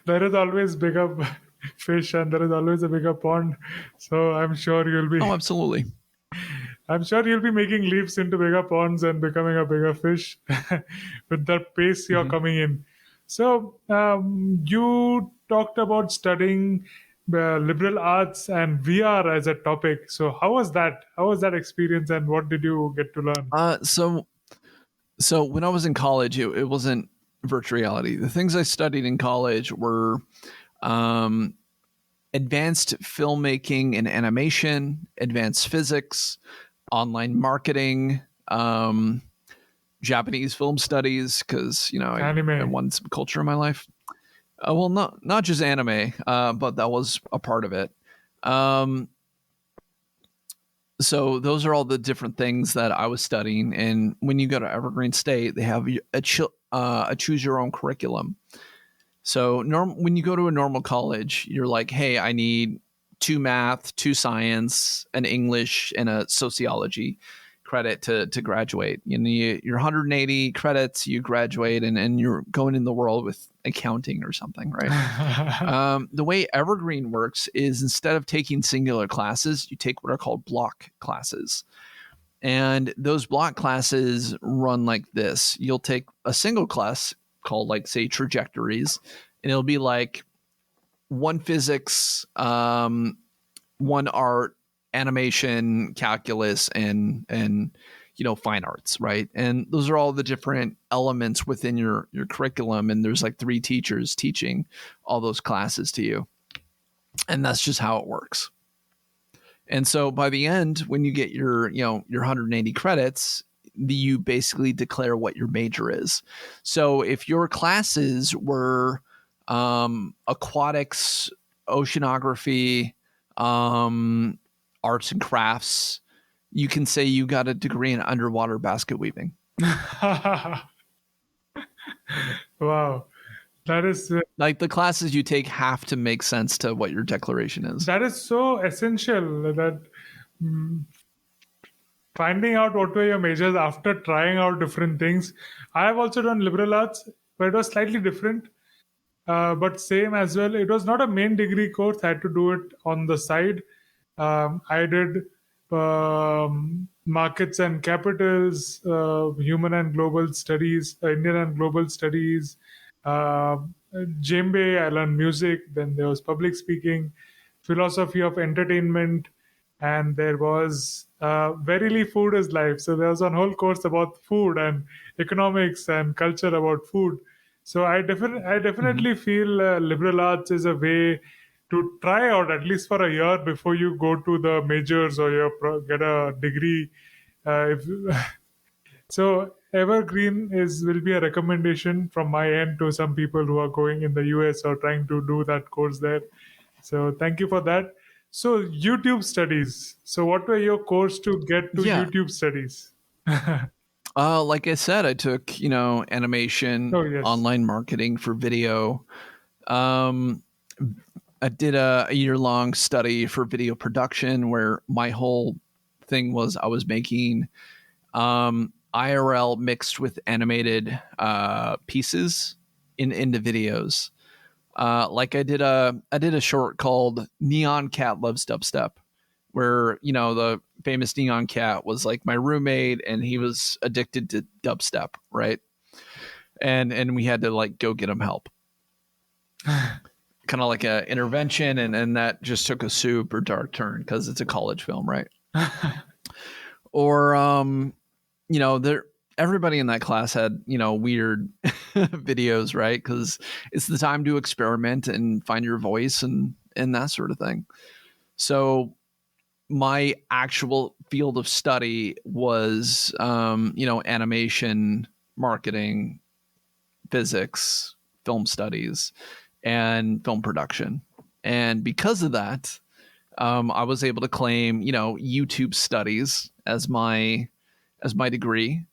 There is always bigger fish and there is always a bigger pond. So I'm sure you'll be. Oh, absolutely. I'm sure you'll be making leaps into bigger ponds and becoming a bigger fish with the pace you're coming in. So you talked about studying liberal arts and VR as a topic. So how was that? How was that experience, and what did you get to learn? So when I was in college, it wasn't virtual reality. The things I studied in college were advanced filmmaking and animation, advanced physics, online marketing, Japanese film studies, because I wanted some culture in my life. Well, not just anime, but that was a part of it. So those are all the different things that I was studying. And when you go to Evergreen State, they have a choose your own curriculum. So when you go to a normal college, you're like, hey, I need 2 math, 2 science, an English, and a sociology credit to graduate. You're 180 credits, you graduate, and you're going in the world with accounting or something, right? The way Evergreen works is instead of taking singular classes, you take what are called block classes. And those block classes run like this. You'll take a single class called, like, say, trajectories, and it'll be like 1 physics, 1 art, animation, calculus, and fine arts, right? And those are all the different elements within your curriculum, and there's like 3 teachers teaching all those classes to you, and that's just how it works. And so by the end, when you get your 180 credits, you basically declare what your major is. So if your classes were aquatics, oceanography, arts and crafts, you can say you got a degree in underwater basket weaving. Wow. That is like the classes you take have to make sense to what your declaration is. That is so essential, that finding out what were your majors after trying out different things. I have also done liberal arts, but it was slightly different. But same as well. It was not a main degree course. I had to do it on the side. I did markets and capitals, human and global studies, Indian and global studies, djembe. I learned music. Then there was public speaking, philosophy of entertainment, and there was verily food is life. So there was a whole course about food and economics and culture about food. So I definitely feel liberal arts is a way to try out at least for a year before you go to the majors or you get a degree. So Evergreen will be a recommendation from my end to some people who are going in the US or trying to do that course there. So thank you for that. So YouTube studies. So what were your course to get to YouTube studies? Like I said, I took, animation, online marketing for video. I did a year-long study for video production where my whole thing was I was making IRL mixed with animated pieces into videos. Like I did a short called Neon Cat Loves Dubstep, where the famous Neon Cat was like my roommate and he was addicted to dubstep, right? And we had to like go get him help kind of like a intervention, and that just took a super dark turn because it's a college film, right? Or everybody in that class had weird videos, right? Because it's the time to experiment and find your voice and that sort of thing. So my actual field of study was animation, marketing, physics, film studies, and film production. And because of that, I was able to claim YouTube studies as my degree.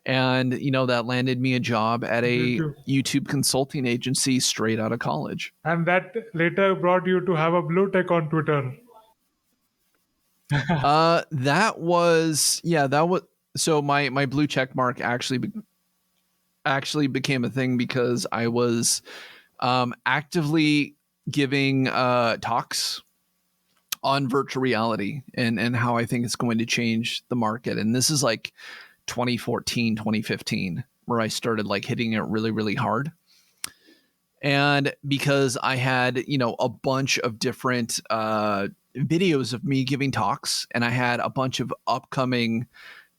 And that landed me a job at a YouTube consulting agency straight out of college. And that later brought you to have a blue tick on Twitter. That was so my blue check mark actually became a thing because I was actively giving talks on virtual reality and how I think it's going to change the market. And this is like 2014, 2015, where I started like hitting it really, really hard. And because I had, a bunch of different videos of me giving talks, and I had a bunch of upcoming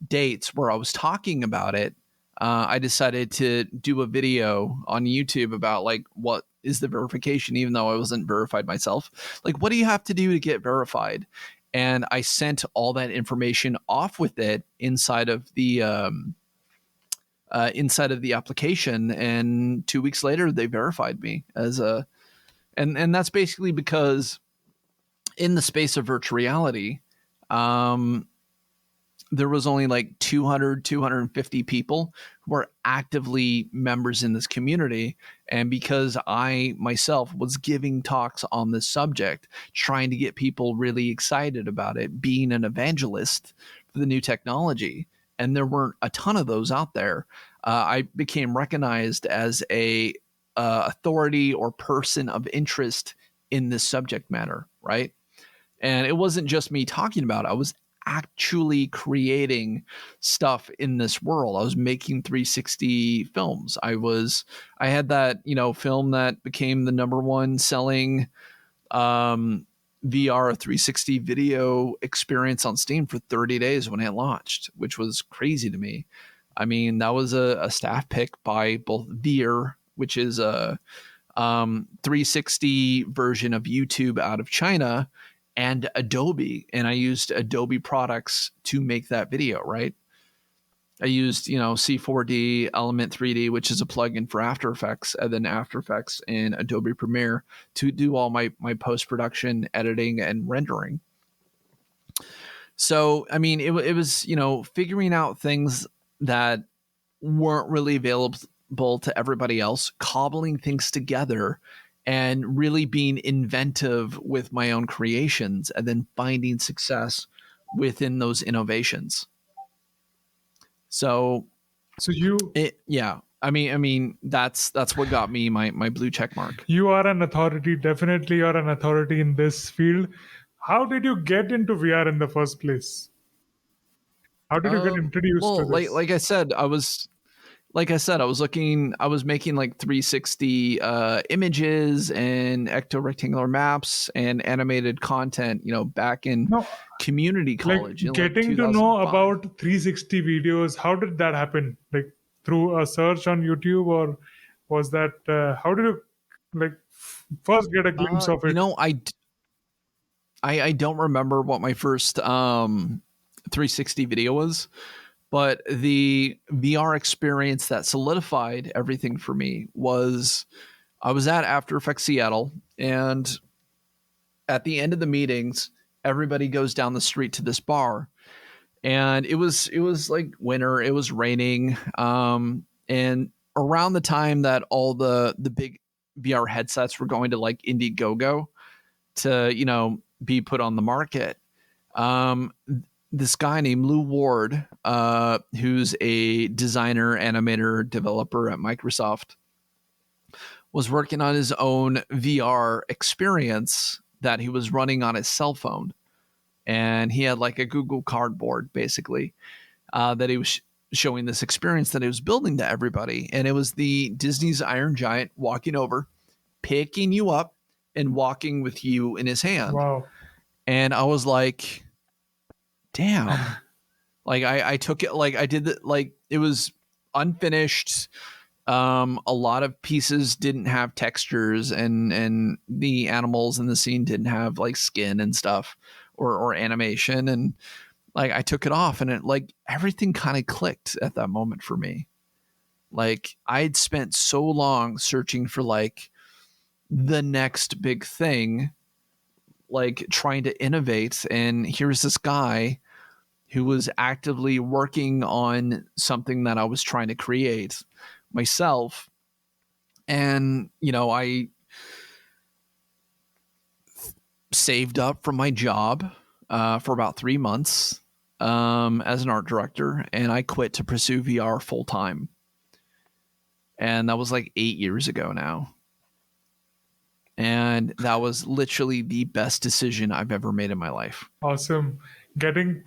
dates where I was talking about it, I decided to do a video on YouTube about like what is the verification, even though I wasn't verified myself. Like, what do you have to do to get verified? And I sent all that information off with it inside of the application, and 2 weeks later they verified me as a and that's basically because in the space of virtual reality, there was only like 250 people who are actively members in this community. And because I myself was giving talks on this subject, trying to get people really excited about it, being an evangelist for the new technology, and there weren't a ton of those out there, I became recognized as a authority or person of interest in this subject matter, right? And it wasn't just me talking about it. I was actually creating stuff in this world. I was making 360 films. I had that, film that became the number one selling VR 360 video experience on Steam for 30 days when it launched, which was crazy to me. I mean, that was a staff pick by both Veer, which is a 360 version of YouTube out of China, and Adobe. And I used Adobe products to make that video, right? I used, C4D, Element 3D, which is a plugin for After Effects, and then After Effects and Adobe Premiere to do all my post-production, editing, and rendering. So, I mean, it was, figuring out things that weren't really available to everybody else, cobbling things together, and really being inventive with my own creations, and then finding success within those innovations. So I mean, that's what got me my blue check mark. You are an authority. Definitely, you're an authority in this field. How did you get into VR in the first place? How did you get introduced to this? Like I said, I was making like 360 images and ecto-rectangular maps and animated content, back in community college. Like getting to know about 360 videos, how did that happen? Like through a search on YouTube, or was that, how did you first get a glimpse of it? I don't remember what my first 360 video was. But the VR experience that solidified everything for me was I was at After Effects Seattle, and at the end of the meetings, everybody goes down the street to this bar. And it was like winter, it was raining. And around the time that all the big VR headsets were going to like Indiegogo to, be put on the market, this guy named Lou Ward, who's a designer, animator, developer at Microsoft, was working on his own VR experience that he was running on his cell phone. And he had like a Google Cardboard, basically, that he was showing this experience that he was building to everybody. And it was the Disney's Iron Giant walking over, picking you up, and walking with you in his hand. Wow. And I was like, damn. Like I took it, like I did that, like it was unfinished. A lot of pieces didn't have textures, and the animals in the scene didn't have like skin and stuff or animation. And like I took it off, and it, like, everything kind of clicked at that moment for me. Like I'd spent so long searching for like the next big thing, like trying to innovate, and here's this guy who was actively working on something that I was trying to create myself. And, you know, I saved up from my job for about 3 months as an art director, and I quit to pursue VR full time. And that was like 8 years ago now. And that was literally the best decision I've ever made in my life. Awesome. Getting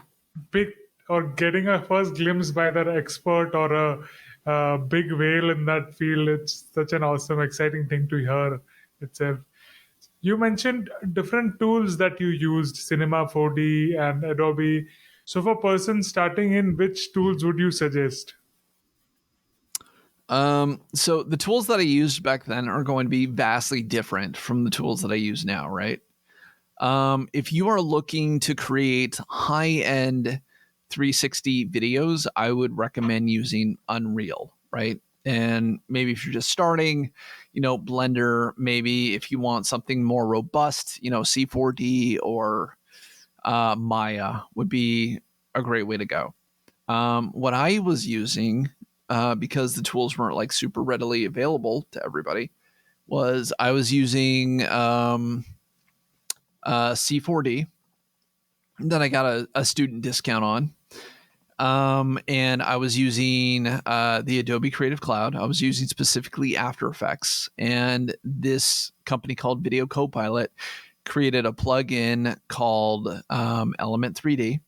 picked or getting a first glimpse by that expert or a big whale in that field, it's such an awesome, exciting thing to hear itself. You mentioned different tools that you used, Cinema 4D and Adobe. So for a person starting in, which tools would you suggest? So the tools that I used back then are going to be vastly different from the tools that I use now, right? If you are looking to create high-end 360 videos, I would recommend using Unreal, right? And maybe if you're just starting, you know, Blender. Maybe if you want something more robust, you know, C4D or Maya would be a great way to go. What I was using, because the tools weren't like super readily available to everybody, was I was using C4D that I got a student discount on. And I was using the Adobe Creative Cloud. I was using specifically After Effects. And this company called Video Copilot created a plugin called Element 3D.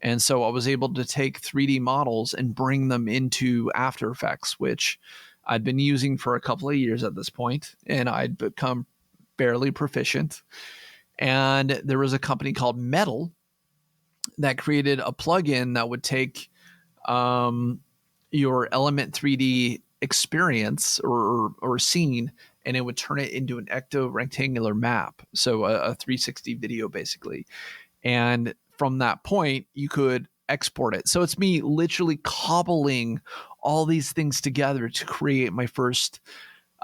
And so I was able to take 3D models and bring them into After Effects, which I'd been using for a couple of years at this point, and I'd become barely proficient. And there was a company called Metal that created a plugin that would take your Element 3D experience or scene, and it would turn it into an ecto rectangular map. So a 360 video, basically. And from that point, you could export it. So it's me literally cobbling all these things together to create my first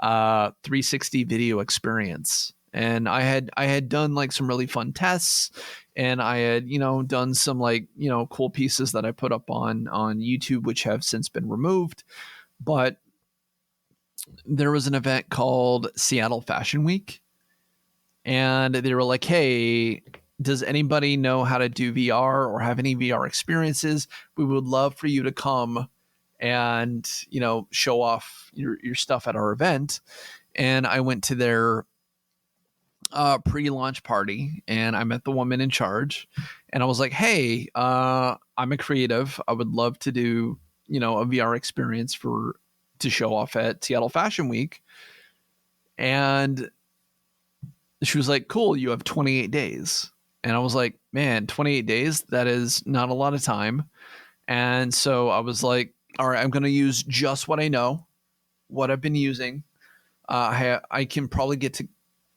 360 video experience. And I had done like some really fun tests, and I had, you know, done some like, you know, cool pieces that I put up on YouTube, which have since been removed. But there was an event called Seattle Fashion Week, and they were like, hey, does anybody know how to do VR or have any VR experiences? We would love for you to come and, you know, show off your stuff at our event. And I went to their pre-launch party, and I met the woman in charge, and I was like, hey, I'm a creative. I would love to do, you know, a VR experience to show off at Seattle Fashion Week. And she was like, cool, you have 28 days. And I was like, man, 28 days, that is not a lot of time. And so I was like, all right, I'm going to use just what I know, what I've been using. I can probably get to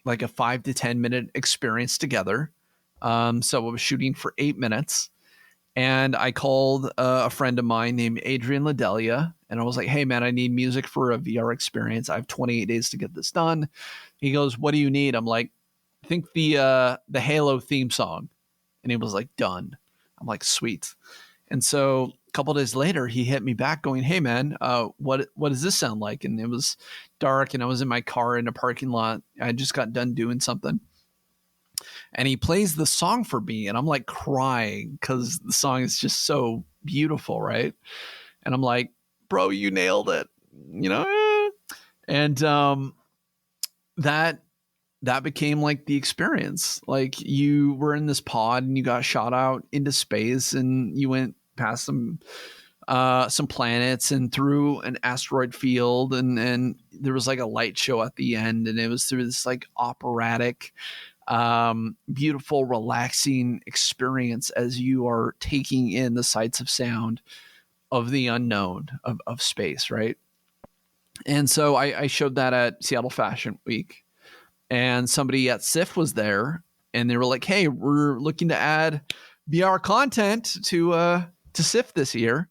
like a 5 to 10 minute experience together. So I was shooting for 8 minutes, and I called a friend of mine named Adrian Ladelia, and I was like, hey man, I need music for a VR experience. I have 28 days to get this done. He goes, what do you need? I'm like, I think the Halo theme song. And he was like, done. I'm like, sweet. And so a couple of days later, he hit me back going, hey man, what does this sound like? And it was dark, and I was in my car in a parking lot. I just got done doing something. And he plays the song for me, and I'm like crying because the song is just so beautiful, right? And I'm like, bro, you nailed it, you know? And that became like the experience. Like, you were in this pod and you got shot out into space, and you went past some some planets and through an asteroid field, and there was like a light show at the end, and it was through this like operatic, beautiful, relaxing experience as you are taking in the sights of sound of the unknown of space, right? And so I showed that at Seattle Fashion Week, and somebody at SIF was there, and they were like, "Hey, we're looking to add VR content to SIF this year."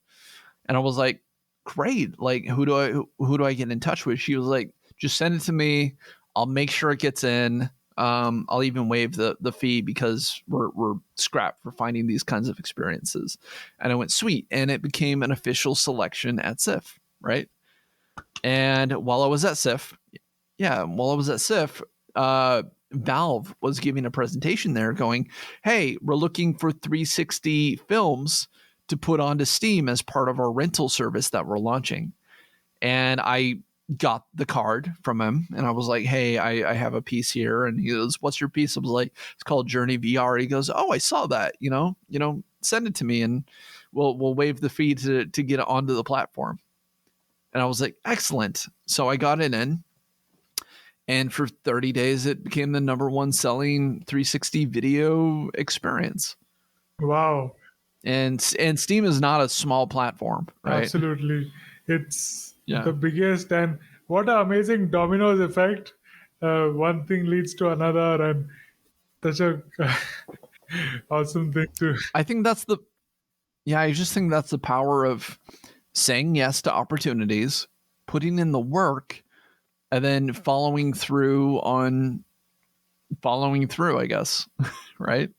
And I was like, "Great! Like, who do I get in touch with?" She was like, "Just send it to me. I'll make sure it gets in. I'll even waive the fee because we're scrapped for finding these kinds of experiences." And I went, "Sweet," and it became an official selection at SIF, right? And while I was at SIF, Valve was giving a presentation there going, "Hey, we're looking for 360 films to put onto Steam as part of our rental service that we're launching." And I got the card from him, and I was like, "Hey, I have a piece here." And he goes, "What's your piece?" I was like, "It's called Journey VR." He goes, "Oh, I saw that. Send it to me, and we'll waive the fee to get it onto the platform." And I was like, "Excellent." So I got it in, and for 30 days, it became the number one selling 360 video experience. Wow. And Steam is not a small platform, right? Absolutely. It's the biggest, and what an amazing dominoes effect. One thing leads to another, and such a awesome thing to. I just think that's the power of saying yes to opportunities, putting in the work, and then following through, I guess, right?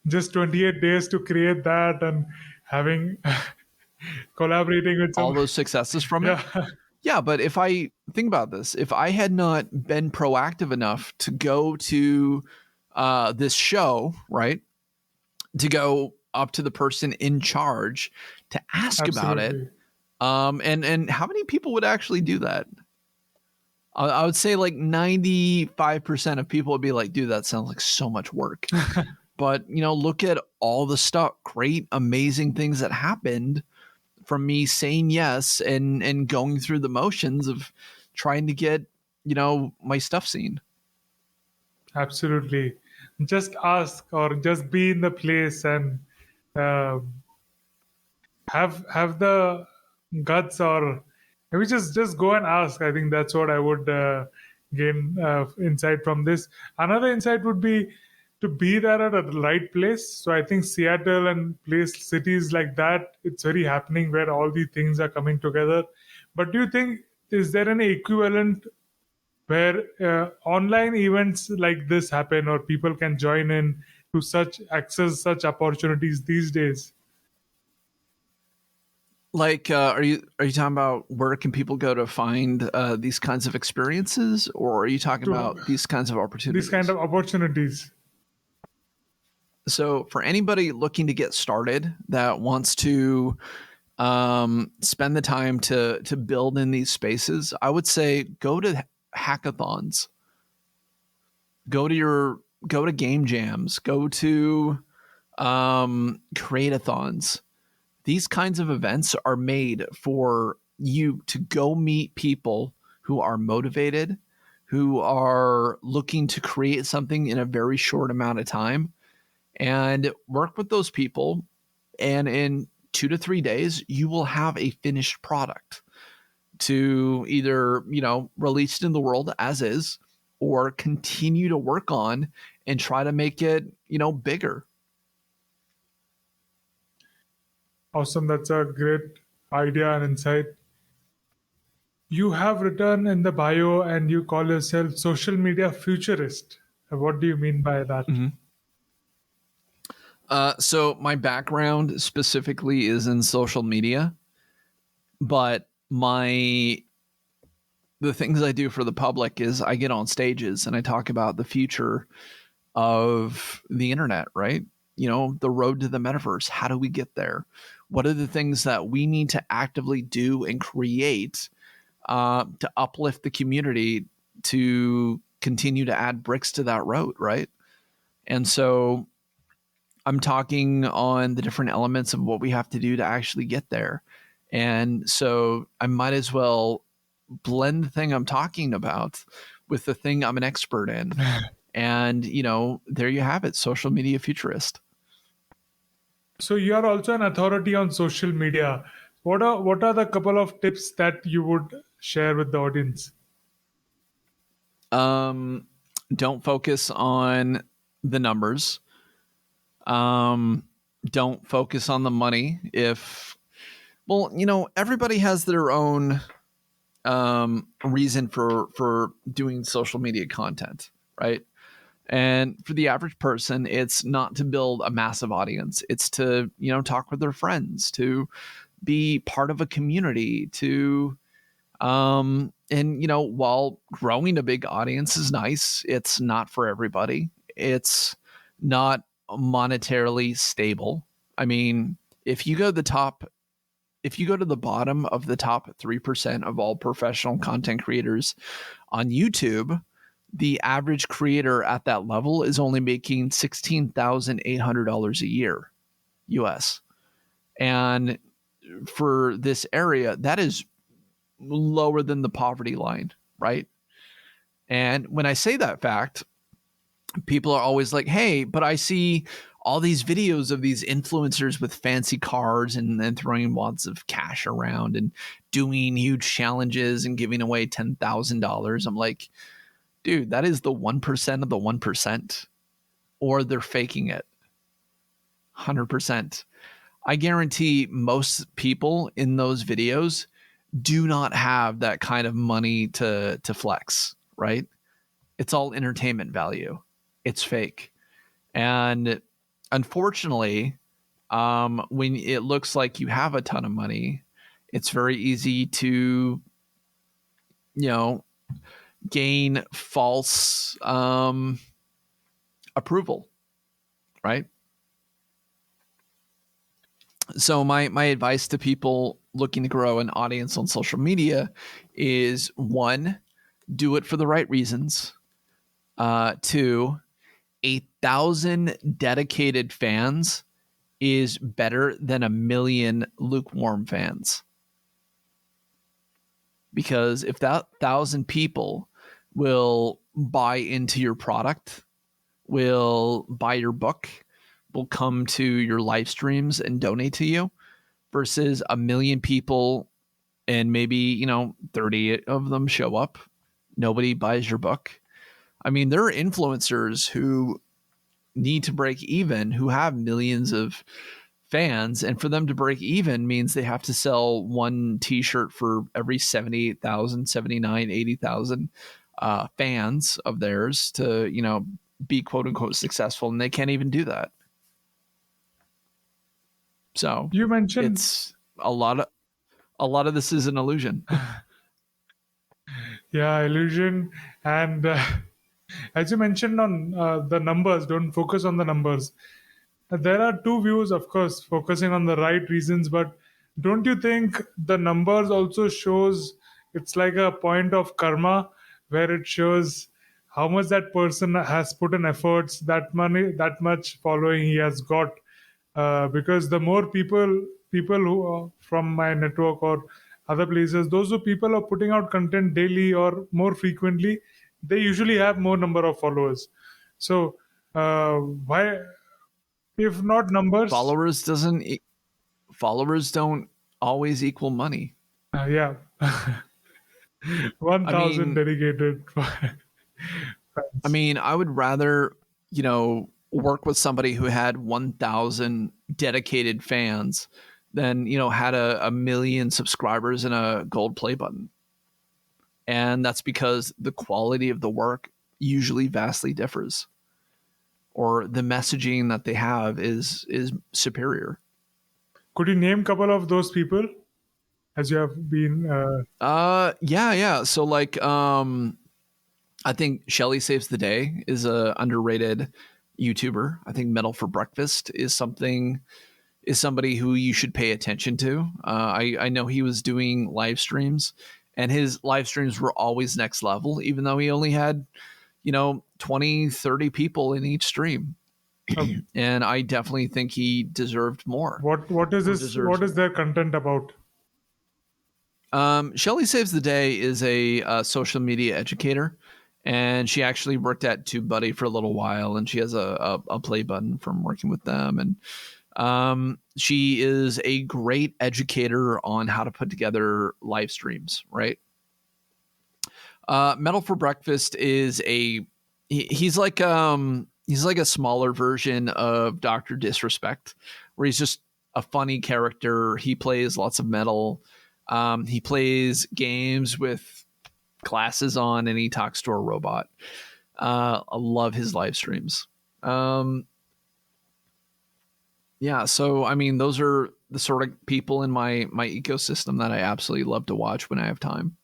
Just 28 days to create that, and having collaborating with all those successes from it. Yeah, but if I think about this, if I had not been proactive enough to go to this show, right, to go up to the person in charge to ask about it, and how many people would actually do that? I would say like 95% of people would be like, "Dude, that sounds like so much work." But, look at all the stuff, great, amazing things that happened from me saying yes and going through the motions of trying to get, my stuff seen. Absolutely. Just ask, or just be in the place, and have the guts, or maybe just go and ask. I think that's what I would gain insight from this. Another insight would be to be there at the right place. So I think Seattle and cities like that, it's very happening where all these things are coming together. But do you think, is there an equivalent where online events like this happen, or people can join in to access such opportunities these days? Like, are you talking about where can people go to find these kinds of experiences, or are you talking about these kinds of opportunities? These kind of opportunities. So for anybody looking to get started that wants to spend the time to build in these spaces, I would say go to hackathons, go to game jams, go to create-a-thons. These kinds of events are made for you to go meet people who are motivated, who are looking to create something in a very short amount of time, and work with those people. And in 2 to 3 days, you will have a finished product to either, release it in the world as is, or continue to work on and try to make it, bigger. Awesome. That's a great idea and insight. You have written in the bio, and you call yourself social media futurist. What do you mean by that? Mm-hmm. So my background specifically is in social media, but the things I do for the public is I get on stages and I talk about the future of the internet, right? The road to the metaverse. How do we get there? What are the things that we need to actively do and create to uplift the community to continue to add bricks to that road, right? And so I'm talking on the different elements of what we have to do to actually get there. And so I might as well blend the thing I'm talking about with the thing I'm an expert in. And, there you have it, social media futurist. So you are also an authority on social media. What are the couple of tips that you would share with the audience? Don't focus on the numbers. Don't focus on the money. Everybody has their own reason for doing social media content, right? And for the average person, it's not to build a massive audience. It's to, talk with their friends, to be part of a community, to while growing a big audience is nice, it's not for everybody. It's not monetarily stable. I mean, if you go to the bottom of the top 3% of all professional content creators on YouTube, the average creator at that level is only making $16,800 a year US. And for this area, that is lower than the poverty line, right? And when I say that fact, people are always like, hey, but I see all these videos of these influencers with fancy cars and throwing lots of cash around and doing huge challenges and giving away $10,000. I'm like, dude, that is the 1% of the 1%, or they're faking it. 100%. I guarantee most people in those videos do not have that kind of money to flex, right? It's all entertainment value. It's fake. And unfortunately, when it looks like you have a ton of money, it's very easy to, gain false approval, right? So my advice to people looking to grow an audience on social media is, 1, do it for the right reasons. 2, 1,000 dedicated fans is better than 1,000,000 lukewarm fans. Because if that 1,000 people will buy into your product, will buy your book, will come to your live streams and donate to you, versus 1,000,000 people and maybe, 30 of them show up, nobody buys your book. I mean, there are influencers who need to break even, who have millions of fans, and for them to break even means they have to sell one t-shirt for every 78,000, 79, 80,000 fans of theirs to, be quote unquote successful, and they can't even do that. So You mentioned it's a lot of this is an illusion. Yeah, illusion. And as you mentioned on the numbers, don't focus on the numbers. There are two views, of course, focusing on the right reasons, but don't you think the numbers also shows, it's like a point of karma where it shows how much that person has put in efforts, that money, that much following he has got. Because the more people who are from my network or other places, those who people are putting out content daily or more frequently, they usually have more number of followers. So why, if not numbers? Followers don't always equal money. Yeah. I 1,000 mean, dedicated fans. I would rather, work with somebody who had 1,000 dedicated fans than, had a million subscribers and a gold play button. And that's because the quality of the work usually vastly differs, or the messaging that they have is superior. Could you name a couple of those people as you have been? Yeah. So like, I think Shelly Saves the Day is a underrated YouTuber. I think Metal for Breakfast is somebody who you should pay attention to. I know he was doing live streams, and his live streams were always next level, even though he only had, 20, 30 people in each stream. And I definitely think he deserved more. What is Or this? deserves What is more. their content about? Shelley Saves the Day is a social media educator, and she actually worked at TubeBuddy for a little while, and she has a play button from working with them. And she is a great educator on how to put together live streams, right? Metal for Breakfast is he's like a smaller version of Dr. Disrespect, where he's just a funny character. He plays lots of metal. He plays games with glasses on, and he talks to a robot. I love his live streams. Yeah, so I mean, those are the sort of people in my ecosystem that I absolutely love to watch when I have time.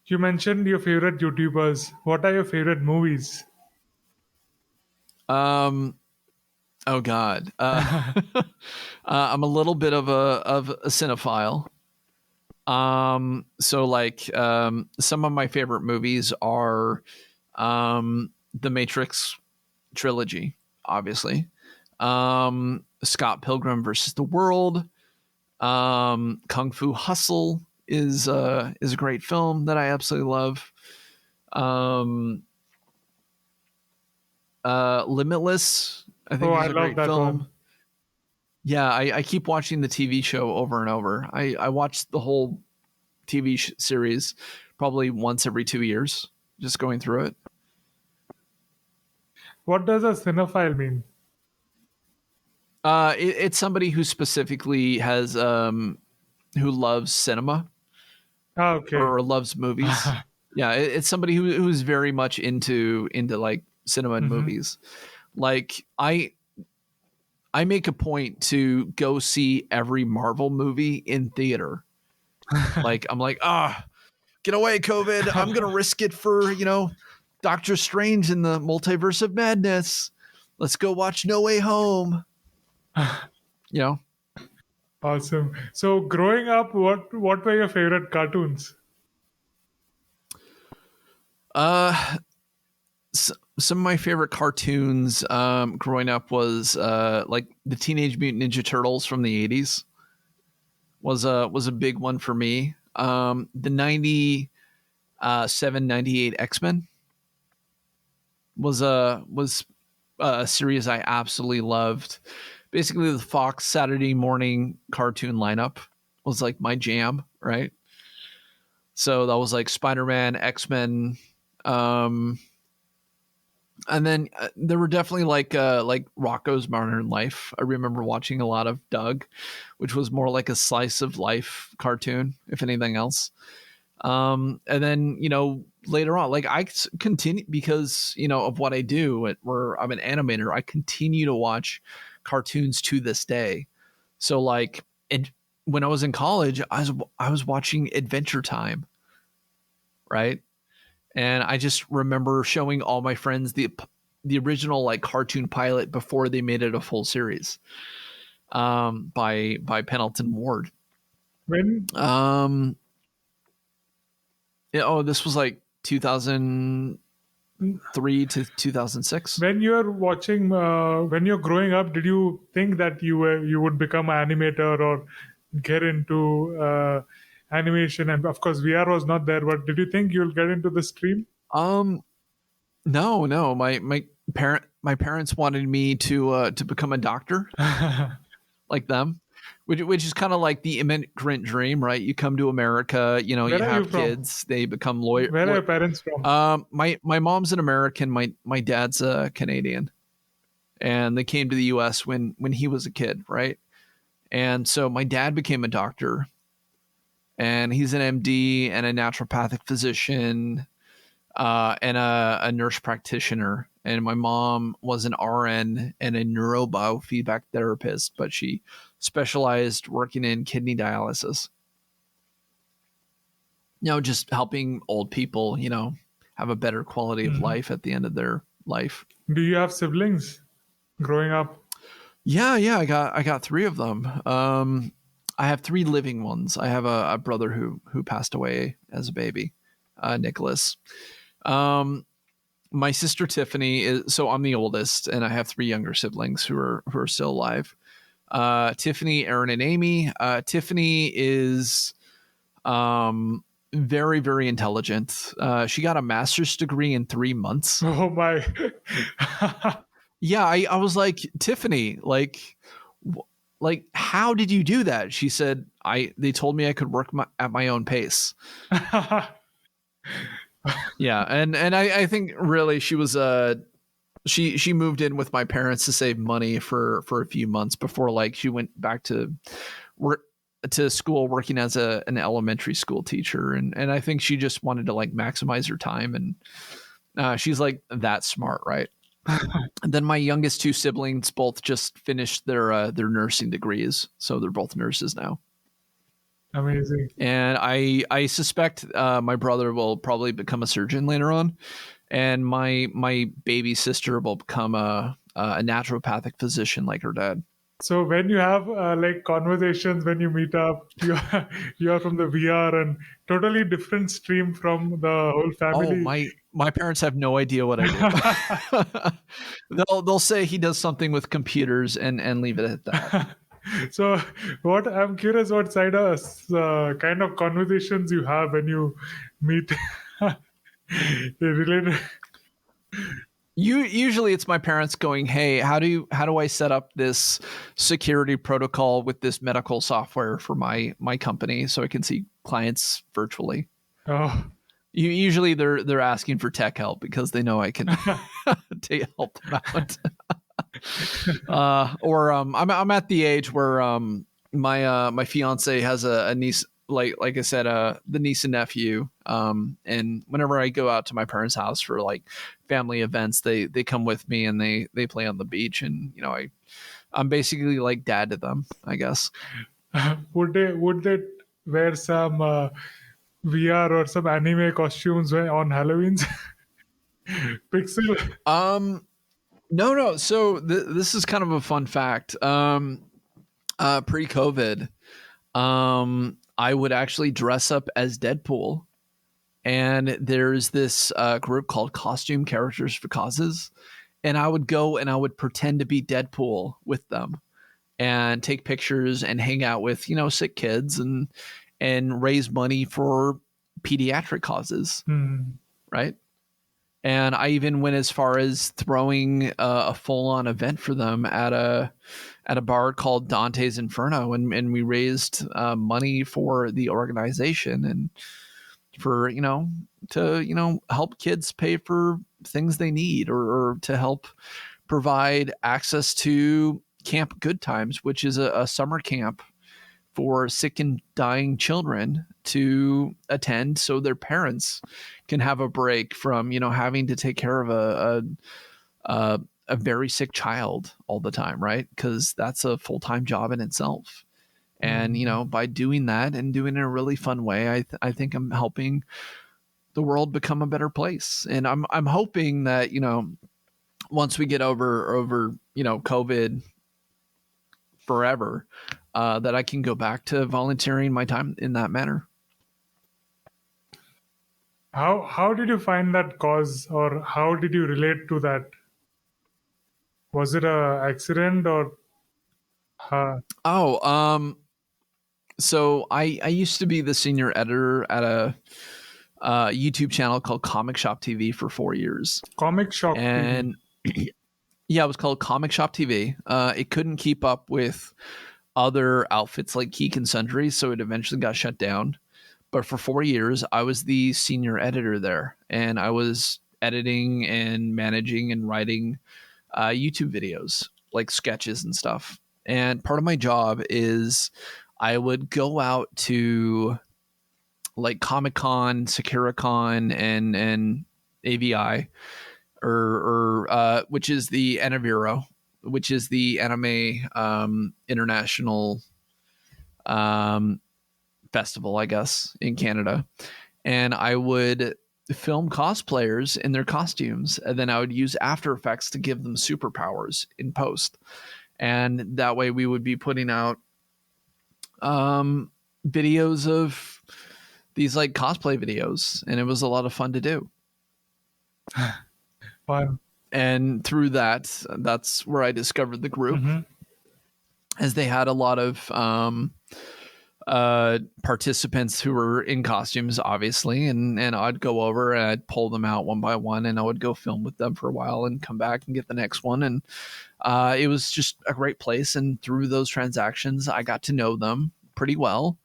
You mentioned your favorite YouTubers. What are your favorite movies? Oh God, I'm a little bit of a cinephile. So like some of my favorite movies are the Matrix trilogy, obviously. Scott Pilgrim versus the World. Kung Fu Hustle is a great film that I absolutely love. Limitless, I Oh, think, I is a love great that film. one. Yeah, I keep watching the TV show over and over. I watched the whole TV series probably once every 2 years, just going through it. What does a cinephile mean? It's somebody who specifically has who loves cinema Ah, okay. or loves movies. Yeah, it's somebody who's very much into like cinema and Mhm. movies. Like I make a point to go see every Marvel movie in theater. Like I'm like, get away, COVID. I'm gonna risk it for, Doctor Strange in the Multiverse of Madness. Let's go watch No Way Home. You know, Awesome. So, growing up, what were your favorite cartoons? some of my favorite cartoons growing up was like the Teenage Mutant Ninja Turtles from the 80s was a big one for me. The 97, 98 X-Men was a series I absolutely loved. Basically, the Fox Saturday morning cartoon lineup was like my jam, right? So that was like Spider-Man, X-Men, and then there were definitely like Rocco's Modern Life. I remember watching a lot of Doug, which was more like a slice of life cartoon, if anything else. And then later on, like I continue because of what I do, where I'm an animator. I continue to watch cartoons to this day. So like, when I was in college, I was watching Adventure Time, right? And I just remember showing all my friends the original like cartoon pilot before they made it a full series, by Pendleton Ward. When This was like 2003 to 2006. when you're watching, when you're growing up, did you think that you would become an animator or get into animation? And of course, VR was not there, but did you think you'll get into the stream? No. My parents wanted me to become a doctor like them, which is kind of like the immigrant dream, right? You come to America, you Where are you have from? kids, they become lawyer. Where are your parents from? My mom's an American, my dad's a Canadian, and they came to the U.S. when he was a kid, right? And so my dad became a doctor, and he's an MD and a naturopathic physician, and a nurse practitioner. And my mom was an RN and a neurobiofeedback therapist, but she specialized working in kidney dialysis. Just helping old people, have a better quality of life at the end of their life. Do you have siblings growing up? Yeah, I got three of them. I have three living ones. I have a brother who passed away as a baby, Nicholas. my sister Tiffany is, so I'm the oldest, and I have 3 younger siblings who are still alive. Tiffany, Aaron, and Amy. Tiffany is very, very intelligent. She got a master's degree in 3 months. Oh my. Yeah, I was like, Tiffany, like how did you do that? She said, they told me I could work at my own pace. Yeah, and I think really she was she moved in with my parents to save money for a few months before like she went back to work to school working as an elementary school teacher, and I think she just wanted to like maximize her time, and she's like that smart, right? And then my youngest 2 siblings both just finished their nursing degrees, so they're both nurses now. Amazing. And I suspect my brother will probably become a surgeon later on, and my baby sister will become a naturopathic physician like her dad. So when you have like conversations, when you meet up, you're from the VR and totally different stream from the whole Oh, family. my parents have no idea what I do. they'll say he does something with computers and leave it at that. So what I'm curious, what side of kind of conversations you have when you meet related. Usually it's my parents going, "Hey, how do I set up this security protocol with this medical software for my company so I can see clients virtually?" Oh, Usually they're asking for tech help because they know I can help them out. Or I'm at the age where my fiance has a niece, like I said, the niece and nephew, and whenever I go out to my parents' house for like family events, they come with me and they play on the beach, and you know I'm basically like dad to them, I guess. would they wear some VR or some anime costumes on Halloween's? Pixel. No. So this is kind of a fun fact. Pre-COVID, I would actually dress up as Deadpool, and there's this group called Costume Characters for Causes, and I would go and I would pretend to be Deadpool with them and take pictures and hang out with sick kids and raise money for pediatric causes, right? And I even went as far as throwing a full-on event for them at a bar called Dante's Inferno, and we raised money for the organization and for to help kids pay for things they need, or to help provide access to Camp Good Times, which is a summer camp for sick and dying children to attend so their parents can have a break from having to take care of a very sick child all the time, right? Because that's a full-time job in itself. And by doing that and doing it in a really fun way, I think I'm helping the world become a better place. And I'm hoping that once we get over COVID forever, that I can go back to volunteering my time in that manner. How did you find that cause, or how did you relate to that? Was it a accident or? So I used to be the senior editor at a YouTube channel called Comic Shop TV for 4 years. Comic Shop and TV. Yeah, it was called Comic Shop TV. It couldn't keep up with other outfits like Geek and Sundry, so it eventually got shut down. But for 4 years, I was the senior editor there, and I was editing and managing and writing YouTube videos, like sketches and stuff. And part of my job is I would go out to like Comic-Con, SakuraCon, and AVI, or which is the Aniviro, which is the anime international festival, I guess, in Canada. And I would film cosplayers in their costumes, and then I would use After Effects to give them superpowers in post. And that way we would be putting out videos of these like cosplay videos, and it was a lot of fun to do. Fun. And through that's where I discovered the group, as they had a lot of participants who were in costumes, obviously, and I'd go over and I'd pull them out one by one, and I would go film with them for a while and come back and get the next one. And it was just a great place. And through those transactions, I got to know them pretty well.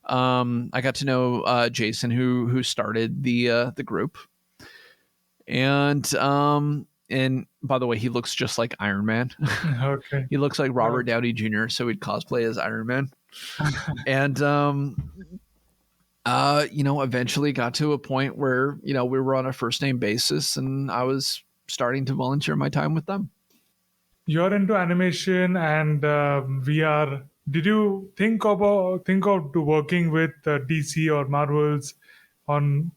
I got to know Jason, who started the group, and by the way, he looks just like Iron Man. Okay. He looks like Robert Downey Jr., so he'd cosplay as Iron Man. And eventually got to a point where we were on a first name basis, and I was starting to volunteer my time with them. You're into animation and VR. Did you think of working with DC or Marvels on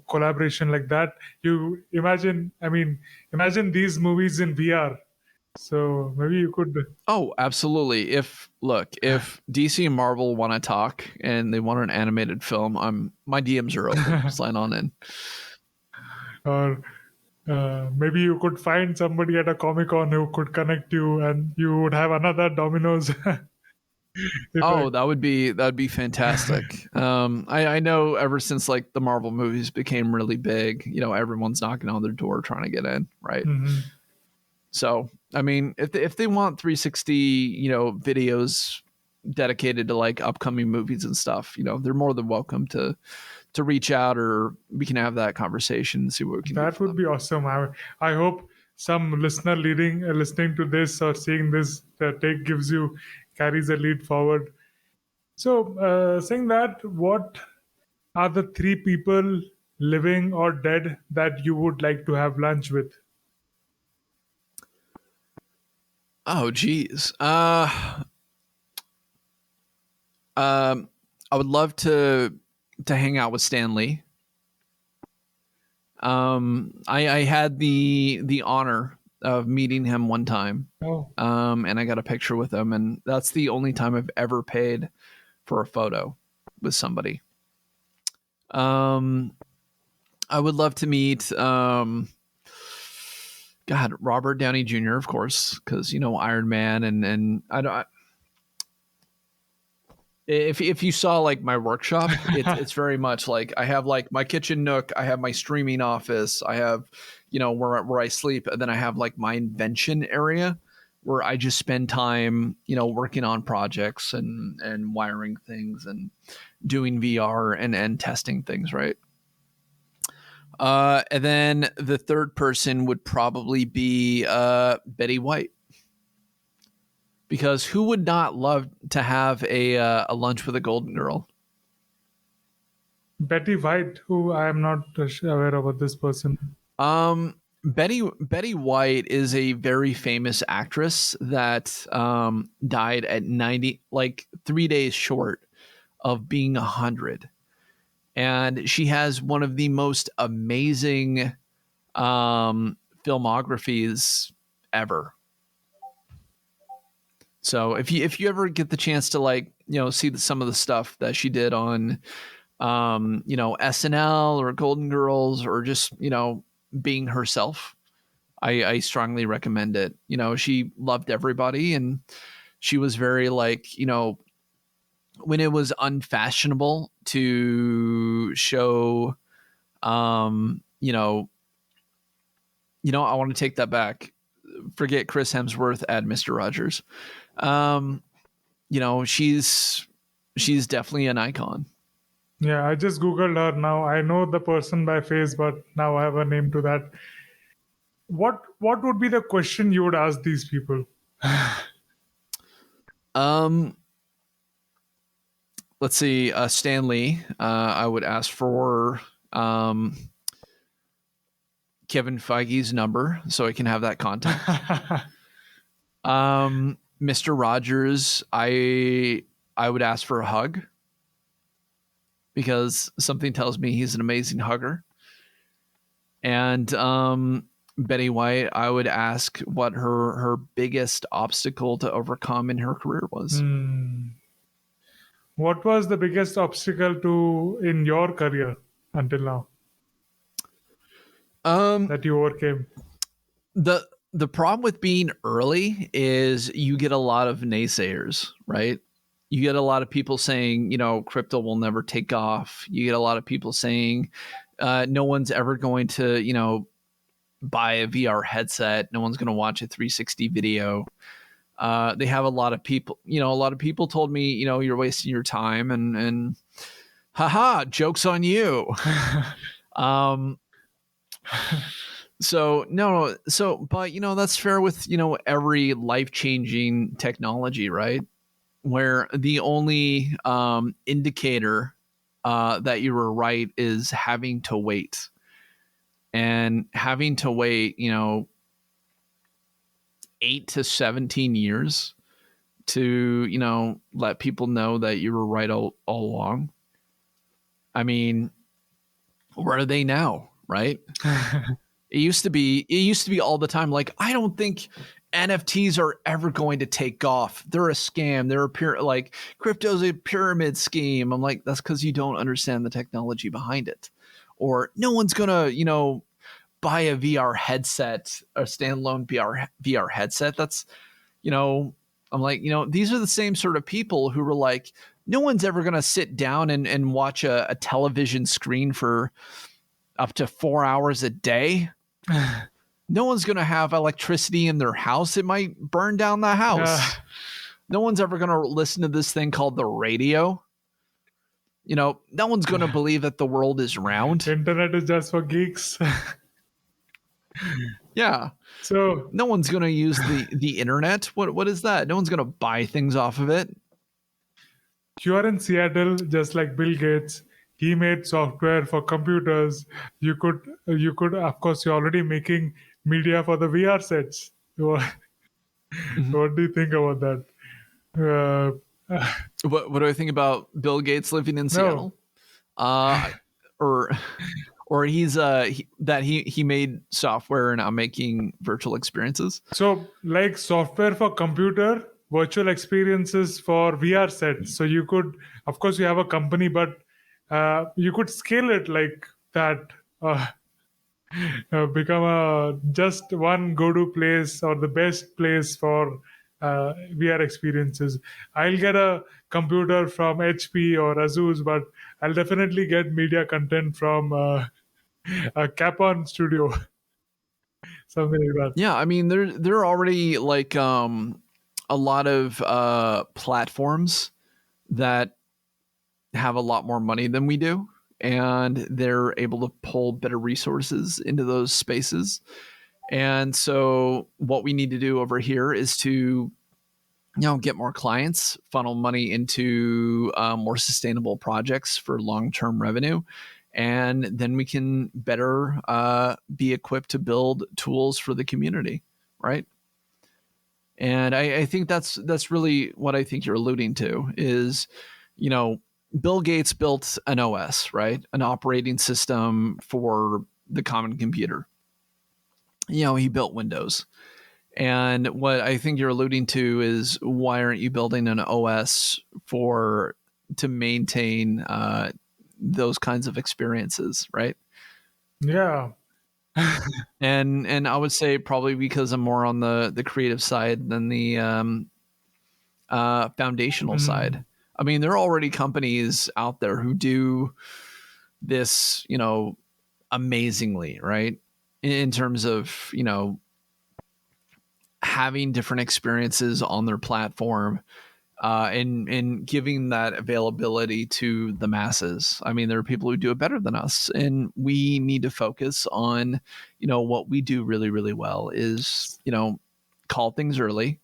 collaboration like that? You imagine these movies in VR. So maybe you could. Oh, absolutely. If DC and Marvel want to talk and they want an animated film, my DMs are open. Sign on in. Or maybe you could find somebody at a Comic-Con who could connect you, and you would have another Domino's. That'd be fantastic. I know ever since like the Marvel movies became really big, everyone's knocking on their door trying to get in, right? Mm-hmm. So, I mean, if they want 360, videos dedicated to like upcoming movies and stuff, they're more than welcome to reach out, or we can have that conversation and see what we can do. That would be awesome. I hope some listener listening to this or seeing this take carries a lead forward. So, saying that, what are the 3 people, living or dead, that you would like to have lunch with? Oh, geez. I would love to hang out with Stan Lee. I had the honor of meeting him one time. Oh. And I got a picture with him, and that's the only time I've ever paid for a photo with somebody. I would love to meet Robert Downey Jr., of course, because Iron Man, and I don't. If you saw like my workshop, it's very much like I have like my kitchen nook, I have my streaming office, I have where I sleep, and then I have like my invention area where I just spend time working on projects and wiring things and doing VR and testing things, right? And then the third person would probably be Betty White. Because who would not love to have a lunch with a Golden Girl? Betty White, who I am not aware about this person. Betty White is a very famous actress that died at 90, like 3 days short of being 100. And she has one of the most amazing filmographies ever. So if you ever get the chance to like see some of the stuff that she did on SNL or Golden Girls, or just being herself, I strongly recommend it. She loved everybody, and she was very like when it was unfashionable to show I want to take that back. Forget Chris Hemsworth, add Mr. Rogers. She's definitely an icon. Yeah, I just Googled her now. I know the person by face, but now I have a name to that. What would be the question you would ask these people? Let's see. Stan Lee. I would ask for Kevin Feige's number so I can have that contact. Mr. Rogers, I would ask for a hug, because something tells me he's an amazing hugger. And Betty White, I would ask what her biggest obstacle to overcome in her career was. What was the biggest obstacle in your career until now? that you overcame? The problem with being early is you get a lot of naysayers, right? You get a lot of people saying, crypto will never take off. You get a lot of people saying, no one's ever going to, buy a VR headset. No one's going to watch a 360 video. They have a lot of people, a lot of people told me, you're wasting your time and haha, joke's on you. So no, but that's fair with, every life-changing technology, right? Where the only indicator that you were right is having to wait. And having to wait, 8 to 17 years to, let people know that you were right all along. I mean, where are they now, right? It used to be all the time. Like, I don't think NFTs are ever going to take off. They're a scam. They're like crypto's a pyramid scheme. I'm like, that's because you don't understand the technology behind it. Or no one's gonna, buy a VR headset or standalone VR headset. That's, I'm like, these are the same sort of people who were like, no one's ever gonna sit down and watch a television screen for up to 4 hours a day. No one's going to have electricity in their house. It might burn down the house. No one's ever going to listen to this thing called the radio. No one's going to believe that the world is round. Internet is just for geeks. Yeah. So no one's going to use the internet. What is that? No one's going to buy things off of it. You are in Seattle, just like Bill Gates. He made software for computers. You could, of course, you're already making media for the VR sets. What do you think about that? What do I think about Bill Gates living in Seattle? Or he's he made software and I'm making virtual experiences. So like software for computer, virtual experiences for VR sets. So you could, of course, you have a company, but you could scale it like that. Become just one go-to place or the best place for VR experiences. I'll get a computer from HP or Asus, but I'll definitely get media content from a Capon studio, something like that. Yeah, I mean, there are already like a lot of platforms that have a lot more money than we do. And they're able to pull better resources into those spaces. And so what we need to do over here is to, get more clients, funnel money into more sustainable projects for long-term revenue. And then we can better be equipped to build tools for the community, right? And I think that's really what I think you're alluding to is, Bill Gates built an OS, right? An operating system for the common computer. He built Windows. And what I think you're alluding to is why aren't you building an OS to maintain those kinds of experiences, right? Yeah. and I would say probably because I'm more on the creative side than the foundational side. I mean, there are already companies out there who do this, amazingly, right? In terms of, having different experiences on their platform and giving that availability to the masses. I mean, there are people who do it better than us, and we need to focus on, what we do really, really well is, call things early,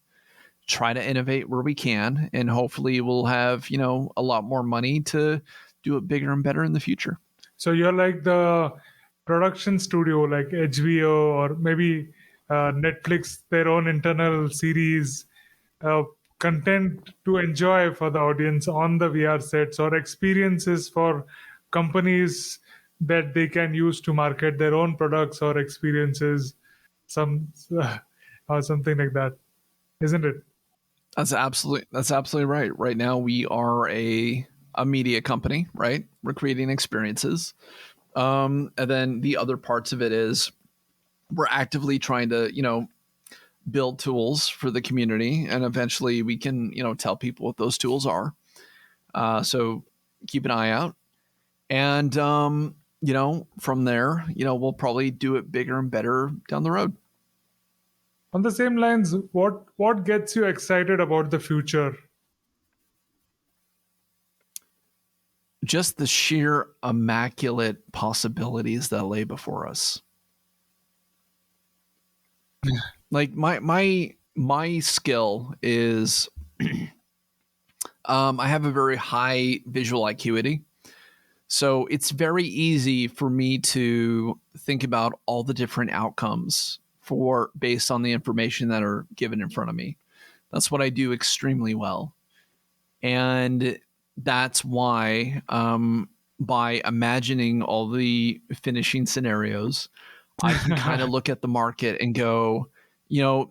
try to innovate where we can, and hopefully we'll have, a lot more money to do it bigger and better in the future. So you're like the production studio, like HBO or maybe Netflix, their own internal series, content to enjoy for the audience on the VR sets, or experiences for companies that they can use to market their own products or experiences, or something like that, isn't it? That's absolutely right. Right now we are a media company, right? We're creating experiences. And then the other parts of it is we're actively trying to, build tools for the community, and eventually we can, tell people what those tools are. So keep an eye out. And, from there, we'll probably do it bigger and better down the road. On the same lines, what gets you excited about the future? Just the sheer immaculate possibilities that lay before us. Like my skill is I have a very high visual acuity. So it's very easy for me to think about all the different outcomes for based on the information that are given in front of me. That's what I do extremely well. And that's why by imagining all the finishing scenarios, I can kind of look at the market and go,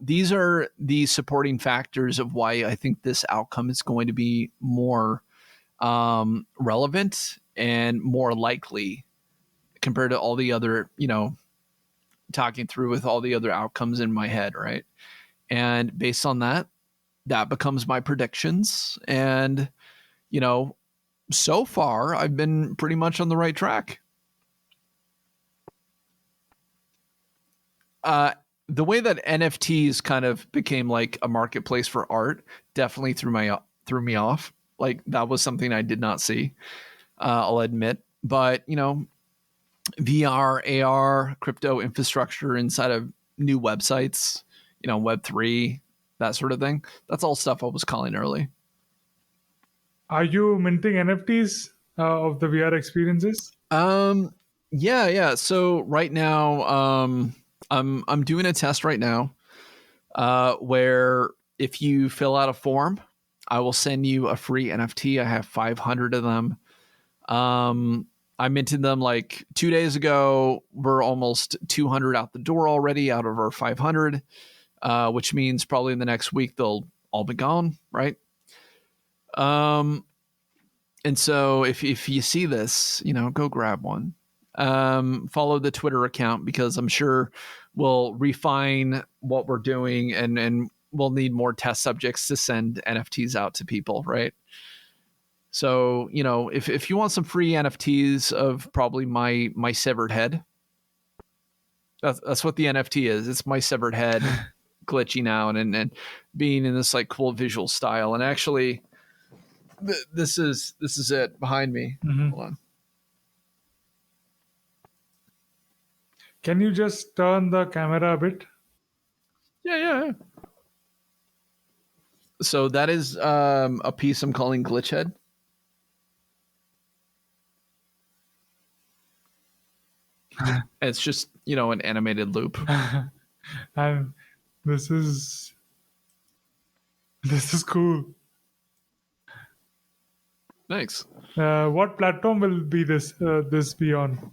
these are the supporting factors of why I think this outcome is going to be more relevant and more likely compared to all the other, talking through with all the other outcomes in my head, right? And based on that, that becomes my predictions. And, so far I've been pretty much on the right track. The way that NFTs kind of became like a marketplace for art definitely threw me off. Like that was something I did not see. I'll admit, but VR, AR, crypto infrastructure inside of new websites, Web3, that sort of thing. That's all stuff I was calling early. Are you minting NFTs of the VR experiences? Yeah. So right now, I'm doing a test right now, where if you fill out a form, I will send you a free NFT. I have 500 of them. I minted them like 2 days ago. We're almost 200 out the door already out of our 500, which means probably in the next week they'll all be gone, right? And so if you see this, go grab one. Follow the Twitter account because I'm sure we'll refine what we're doing and we'll need more test subjects to send NFTs out to people, right? So, if you want some free NFTs of probably my severed head, that's what the NFT is. It's my severed head glitching out and being in this like cool visual style. And actually, this is it behind me. Mm-hmm. Hold on. Can you just turn the camera a bit? Yeah. So that is a piece I'm calling Glitchhead. It's just, an animated loop. And this is cool. Thanks. What platform will be this be on?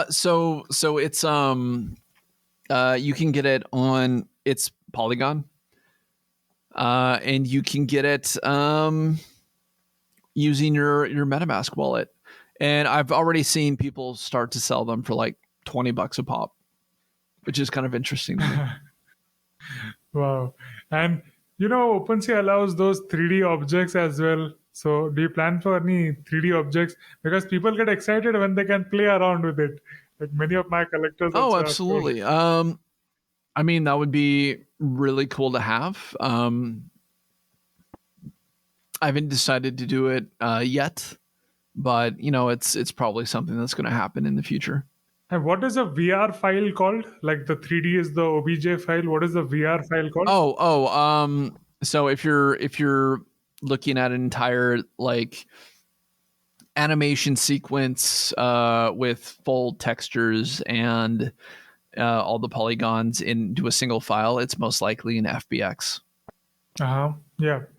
So it's you can get it on it's Polygon. And you can get it using your MetaMask wallet. And I've already seen people start to sell them for like $20 a pop, which is kind of interesting to me. Wow. And OpenSea allows those 3D objects as well. So do you plan for any 3D objects? Because people get excited when they can play around with it. Like many of my collectors Oh, also absolutely. I mean, that would be really cool to have. I haven't decided to do it yet, but it's probably something that's going to happen in the future. And what is a VR file called? Like the 3D is the OBJ file. What is the VR file called? So if you're looking at an entire like animation sequence with full textures and all the polygons into a single file, it's most likely an FBX. Yeah,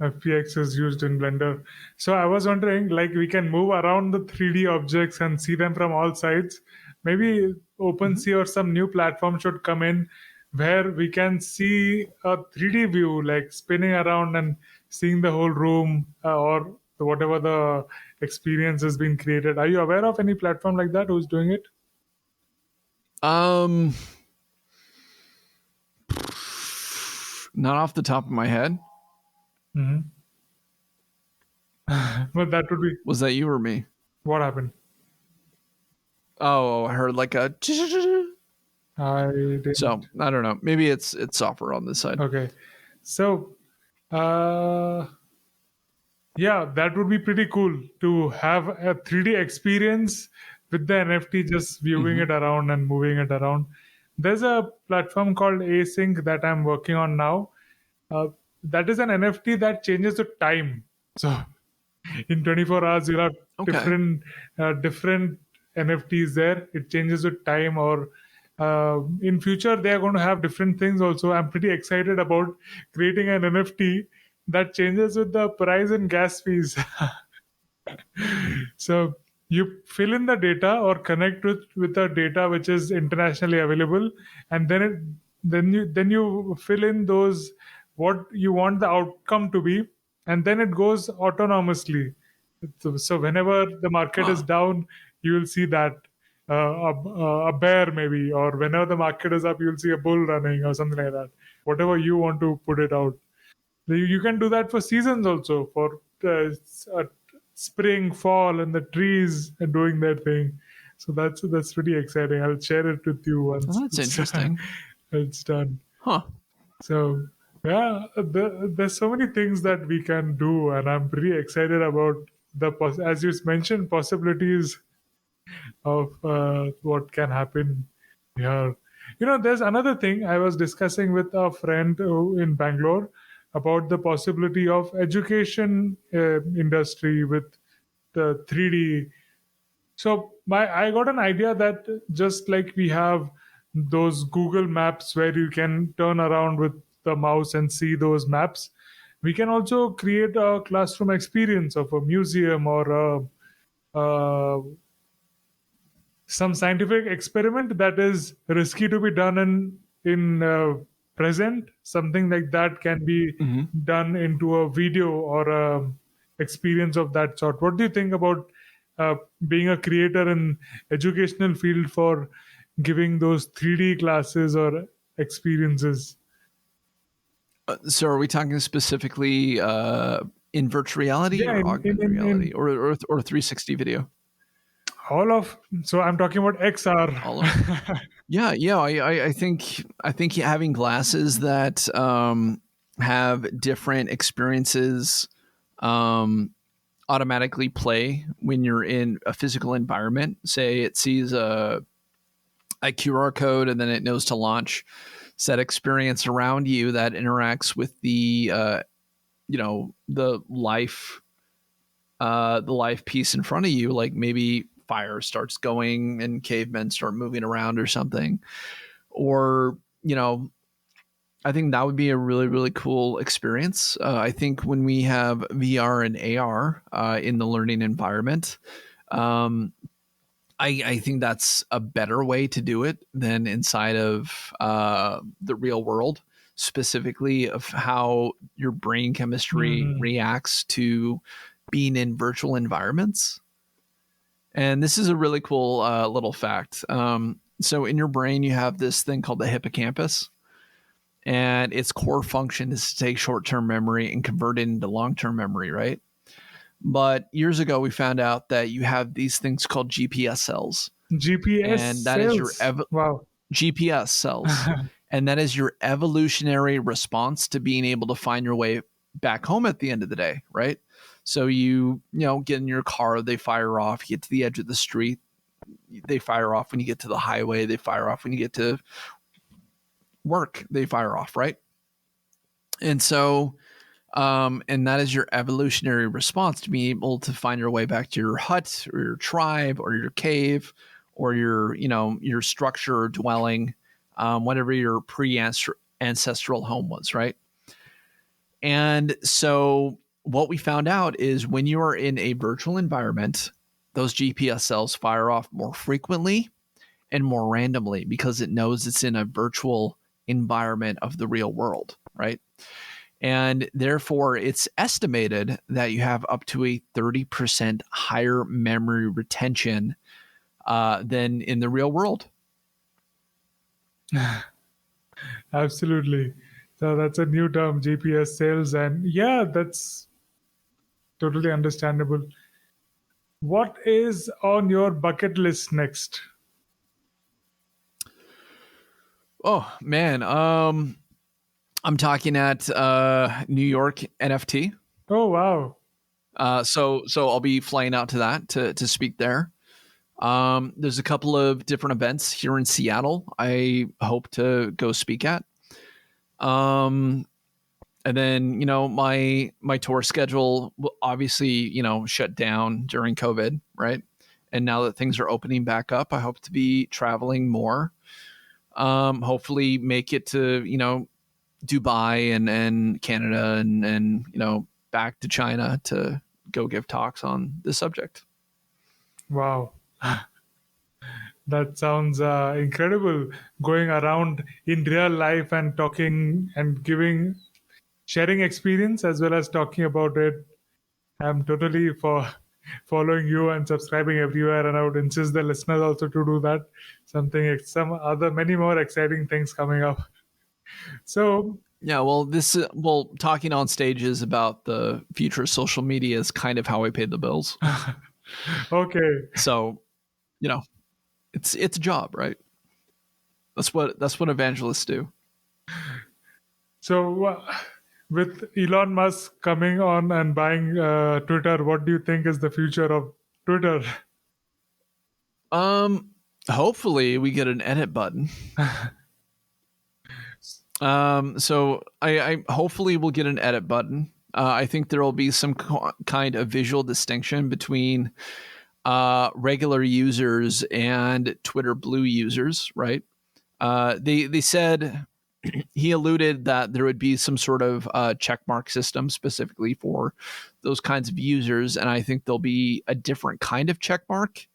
FBX is used in Blender. So I was wondering, like, we can move around the 3D objects and see them from all sides. Maybe OpenSea or some new platform should come in where we can see a 3D view, like spinning around and seeing the whole room, or whatever the experience has been created. Are you aware of any platform like that who's doing it? Not off the top of my head. Hmm. But that would be Was that you or me? what happened. Oh, I heard like a. I didn't. So I don't know. Maybe it's software on this side. Okay. So, yeah, that would be pretty cool to have a 3D experience with the NFT, just viewing it around and moving it around. There's a platform called Async that I'm working on now. That is an NFT that changes the time. So in 24 hours, you'll have Okay. different NFTs there. It changes with time, or in future they are going to have different things also. I'm pretty excited about creating an NFT that changes with the price and gas fees. So you fill in the data or connect with the data which is internationally available, and then you fill in those what you want the outcome to be, and then it goes autonomously. So whenever the market is Huh. down, you will see that a bear maybe, or whenever the market is up, you'll see a bull running or something like that. Whatever you want to put it out. You can do that for seasons also, for spring, fall, and the trees are doing their thing. So that's pretty exciting. I'll share it with you once Well, that's interesting. it's done. Huh. So yeah, there's so many things that we can do, and I'm pretty excited about as you mentioned, possibilities of what can happen here. There's another thing I was discussing with a friend in Bangalore about the possibility of education industry with the 3D. So I got an idea that just like we have those Google Maps where you can turn around with the mouse and see those maps, we can also create a classroom experience of a museum or some scientific experiment that is risky to be done in present. Something like that can be done into a video or a experience of that sort. What do you think about being a creator in educational field for giving those 3D classes or experiences? So are we talking specifically in virtual reality Yeah, or augmented in reality or 360 video? all of, so I'm talking about XR. All of Yeah, I think having glasses that have different experiences automatically play when you're in a physical environment. Say it sees a QR code and then it knows to launch set experience around you that interacts with the the life piece in front of you, like maybe fire starts going and cavemen start moving around or something. Or, I think that would be a really, really cool experience. I think when we have VR and AR in the learning environment, I think that's a better way to do it than inside of the real world, specifically of how your brain chemistry reacts to being in virtual environments. And this is a really cool little fact. So in your brain, you have this thing called the hippocampus, and its core function is to take short-term memory and convert it into long-term memory, right? But years ago, we found out that you have these things called GPS cells. GPS and that is your cells. Wow. GPS cells. And that is your evolutionary response to being able to find your way back home at the end of the day, right? So you get in your car, they fire off, you get to the edge of the street, they fire off when you get to the highway, they fire off when you get to work, they fire off, right? And so and that is your evolutionary response to being able to find your way back to your hut or your tribe or your cave or your structure or dwelling, whatever your pre-ancestral home was, right? And so what we found out is when you are in a virtual environment, those GPS cells fire off more frequently and more randomly because it knows it's in a virtual environment of the real world, right? And therefore, it's estimated that you have up to a 30% higher memory retention than in the real world. Absolutely. So that's a new term, GPS sales, and yeah, that's totally understandable. What is on your bucket list next? Oh man, I'm talking at New York NFT. Oh wow. So I'll be flying out to that to speak there. There's a couple of different events here in Seattle I hope to go speak at. And then, my tour schedule will obviously, shut down during COVID, right? And now that things are opening back up, I hope to be traveling more. Hopefully make it to, Dubai and Canada and back to China to go give talks on this subject. Wow. That sounds incredible. Going around in real life and talking and sharing experience as well as talking about it. I'm totally for following you and subscribing everywhere, and I would insist the listeners also to do that. Some other, many more exciting things coming up. So, Yeah, well, talking on stages about the future of social media is kind of how I paid the bills. okay. So, it's a job, right? That's what evangelists do. So, with Elon Musk coming on and buying Twitter, what do you think is the future of Twitter? Hopefully we get an edit button. So I hopefully we'll get an edit button. I think there will be some kind of visual distinction between regular users and Twitter Blue users, right? They said he alluded that there would be some sort of checkmark system specifically for those kinds of users, and I think there'll be a different kind of checkmark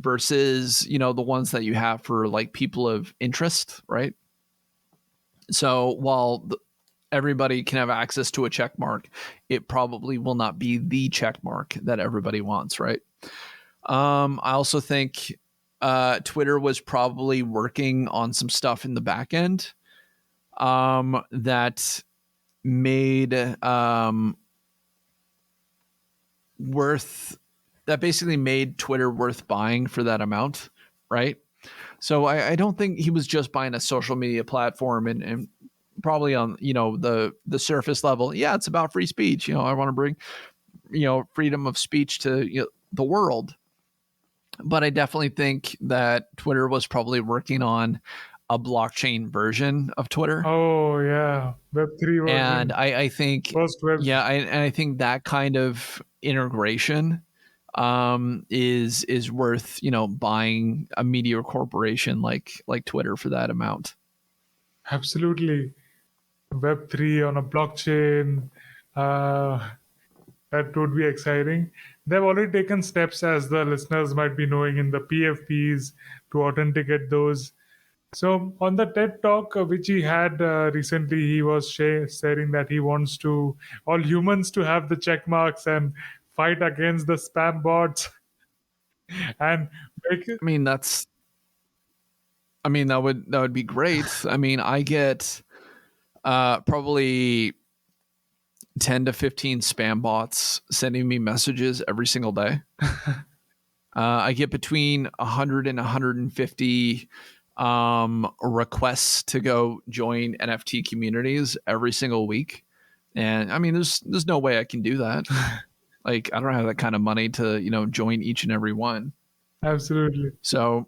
versus the ones that you have for like people of interest, right? So while everybody can have access to a check mark, it probably will not be the check mark that everybody wants, right? I also think Twitter was probably working on some stuff in the back end that made basically made Twitter worth buying for that amount, right? So I don't think he was just buying a social media platform and probably on the surface level. Yeah, it's about free speech. I want to bring freedom of speech to the world. But I definitely think that Twitter was probably working on a blockchain version of Twitter. Oh yeah, Web3 version. And I think I think that kind of integration is worth buying a media corporation like Twitter for that amount. Absolutely. Web3 on a blockchain, that would be exciting. They've already taken steps, as the listeners might be knowing, in the PFPs to authenticate those. So on the TED Talk which he had recently, he was sharing that he wants all humans to have the check marks and fight against the spam bots and make it. That would be great. I get probably 10 to 15 spam bots sending me messages every single day. I get between 100 and 150 requests to go join NFT communities every single week. And there's no way I can do that. Like, I don't have that kind of money to, join each and every one. Absolutely. So,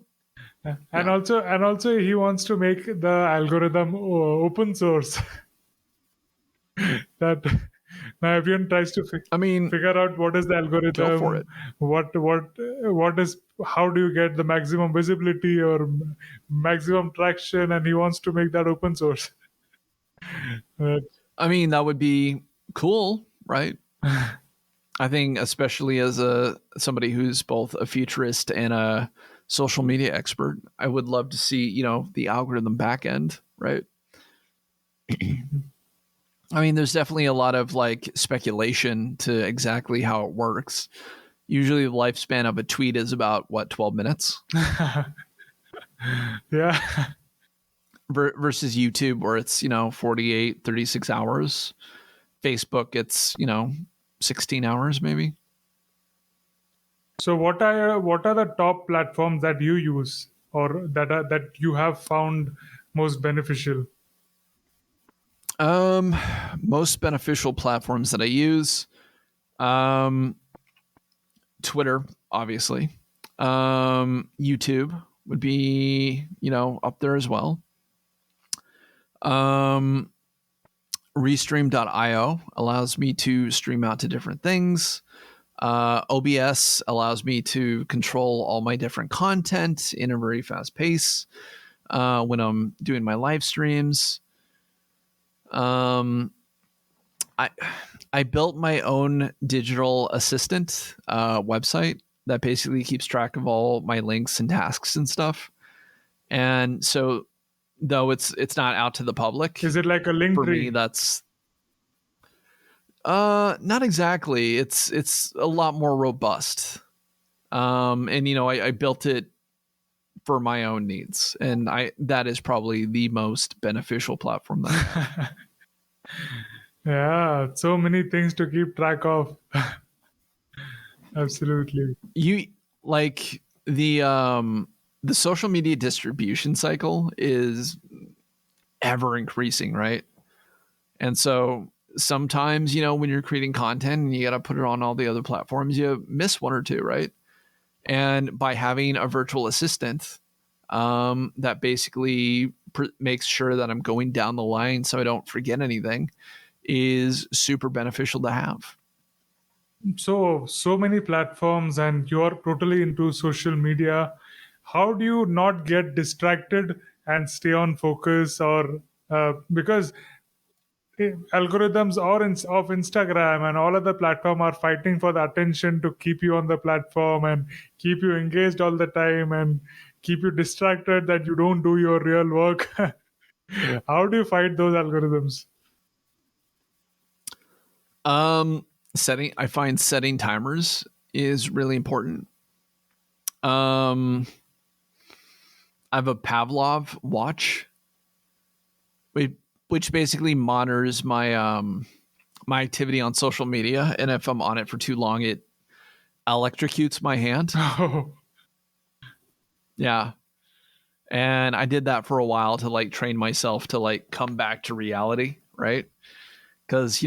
and also he wants to make the algorithm open source. That now everyone tries to figure out what is the algorithm, go for it. What is, how do you get the maximum visibility or maximum traction, and he wants to make that open source. That would be cool, right? I think especially as somebody who's both a futurist and a social media expert, I would love to see, the algorithm back end, right? I mean, there's definitely a lot of like speculation to exactly how it works. Usually the lifespan of a tweet is about 12 minutes Yeah. versus YouTube where it's, 48, 36 hours. Facebook, it's, 16 hours maybe. So what are the top platforms that you use or that you have found most beneficial? Most beneficial platforms that I use, Twitter, obviously. YouTube would be, up there as well. Restream.io allows me to stream out to different things. OBS allows me to control all my different content in a very fast pace when I'm doing my live streams. I built my own digital assistant website that basically keeps track of all my links and tasks and stuff. And so, though it's not out to the public, Is it like a link for tree? me, that's not exactly. It's a lot more robust. And I built it for my own needs, and that is probably the most beneficial platform that I have. Yeah, so many things to keep track of. Absolutely. You like the social media distribution cycle is ever increasing, right? And so sometimes, when you're creating content and you got to put it on all the other platforms, you miss one or two, right? And by having a virtual assistant that basically makes sure that I'm going down the line so I don't forget anything is super beneficial to have. So many platforms, and you're totally into social media. How do you not get distracted and stay on focus? Or because algorithms of Instagram and all other platform are fighting for the attention to keep you on the platform and keep you engaged all the time and keep you distracted that you don't do your real work. How do you fight those algorithms? I find setting timers is really important. I have a Pavlov watch, which basically monitors my my activity on social media, and if I'm on it for too long, it electrocutes my hand. Oh, Yeah. And I did that for a while to like train myself to like come back to reality, right? Because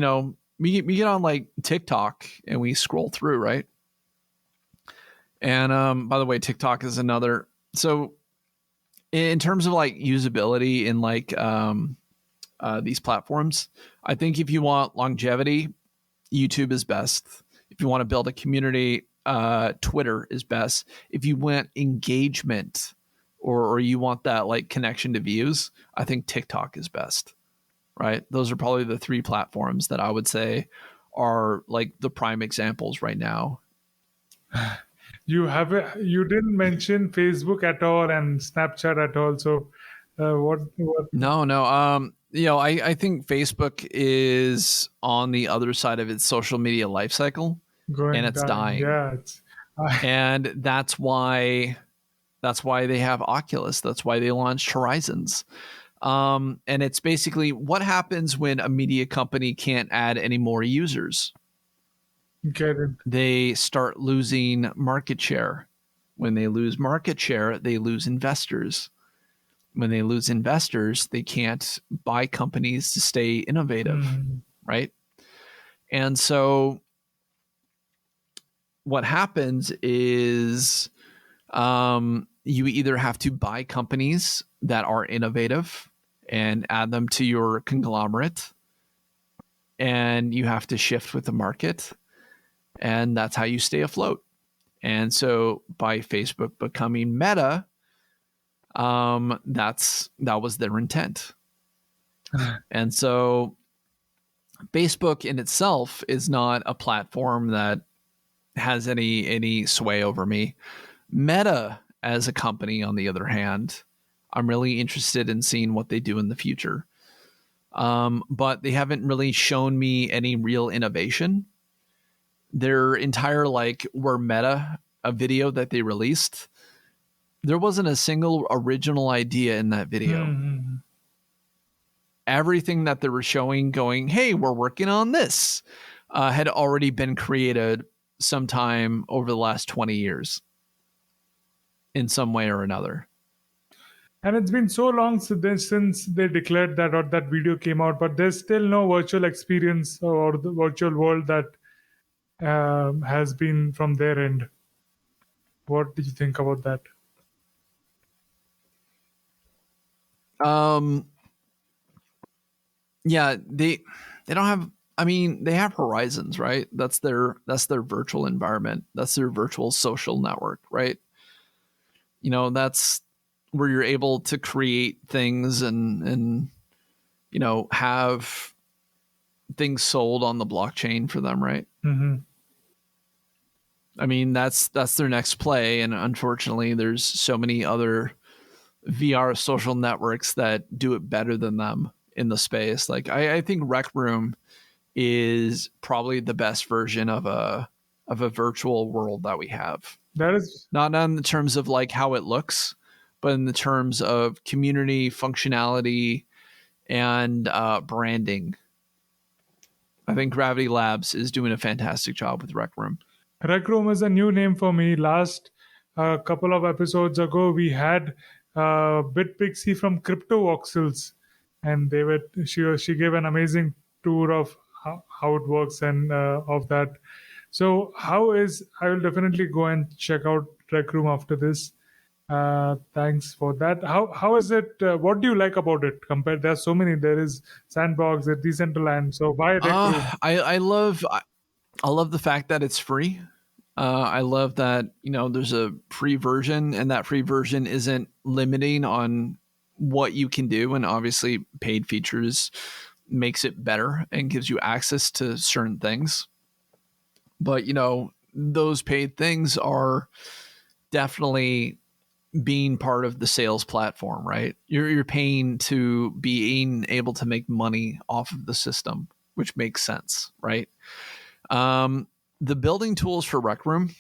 we get on like TikTok and we scroll through, right? And by the way, TikTok is another. So in terms of like usability in like these platforms, I think if you want longevity, YouTube is best. If you want to build a community, Twitter is best. If you want engagement or you want that like connection to views, I think TikTok is best. Right? Those are probably the three platforms that I would say are like the prime examples right now. you didn't mention Facebook at all and Snapchat at all. So what No. I think Facebook is on the other side of its social media life cycle, and going it's down? dying. Yeah, And that's why they have Oculus. That's why they launched Horizons. And it's basically what happens when a media company can't add any more users. get it. They start losing market share. When they lose market share, they lose investors. When they lose investors, they can't buy companies to stay innovative, right? And so what happens is you either have to buy companies that are innovative and add them to your conglomerate, and you have to shift with the market, and that's how you stay afloat. And so by Facebook becoming Meta, that was their intent. And so Facebook in itself is not a platform that has any sway over me. Meta as a company, on the other hand, I'm really interested in seeing what they do in the future. but they haven't really shown me any real innovation. Their entire We're Meta, a video that they released, there wasn't a single original idea in that video. Mm-hmm. Everything that they were showing, going, hey, we're working on this, had already been created sometime over the last 20 years in some way or another. And it's been so long since they declared that or that video came out, but there's still no virtual experience or the virtual world that has been from their end. What did you think about that? Yeah, they don't have. I mean, they have Horizons, right? That's their virtual environment. That's their virtual social network, right? You know, that's where you're able to create things and you know, have things sold on the blockchain for them, right? Mm-hmm. I mean, that's their next play, and unfortunately, there's so many other VR social networks that do it better than them in the space. Like I think Rec Room is probably the best version of a virtual world that we have. That is Not in the terms of like how it looks, but in the terms of community functionality and branding. I think Gravity Labs is doing a fantastic job with Rec Room. Rec Room is a new name for me. Last couple of episodes ago, we had Bit Pixie from Crypto Voxels, and she gave an amazing tour of how it works and of that. So I will definitely go and check out Rec Room after this. Thanks for that. How is it? What do you like about it? There's so many. There is Sandbox, there's Decentraland. So why Rec Room? I love the fact that it's free. I love that, you know, there's a free version, and that free version isn't limiting on what you can do. And obviously paid features makes it better and gives you access to certain things. But, you know, those paid things are definitely being part of the sales platform, right? You're paying to being able to make money off of the system, which makes sense, right? The building tools for Rec Room,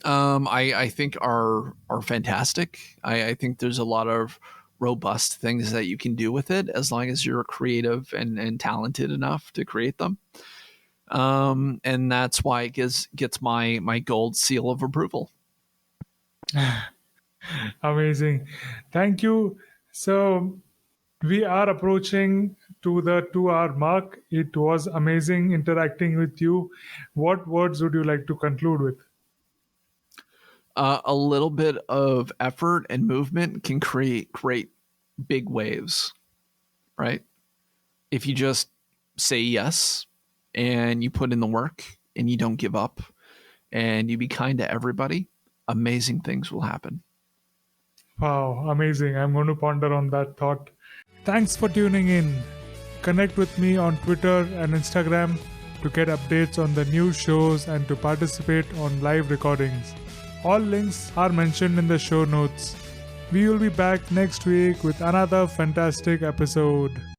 I think are fantastic. I think there's a lot of robust things that you can do with it as long as you're creative and talented enough to create them. And that's why it gets my gold seal of approval. Amazing. Thank you. So we are approaching to the 2-hour mark. It was amazing interacting with you. What words would you like to conclude with? A little bit of effort and movement can create great big waves, right? If you just say yes and you put in the work and you don't give up and you be kind to everybody, amazing things will happen. Wow, amazing. I'm going to ponder on that thought. Thanks for tuning in. Connect with me on Twitter and Instagram to get updates on the new shows and to participate on live recordings. All links are mentioned in the show notes. We will be back next week with another fantastic episode.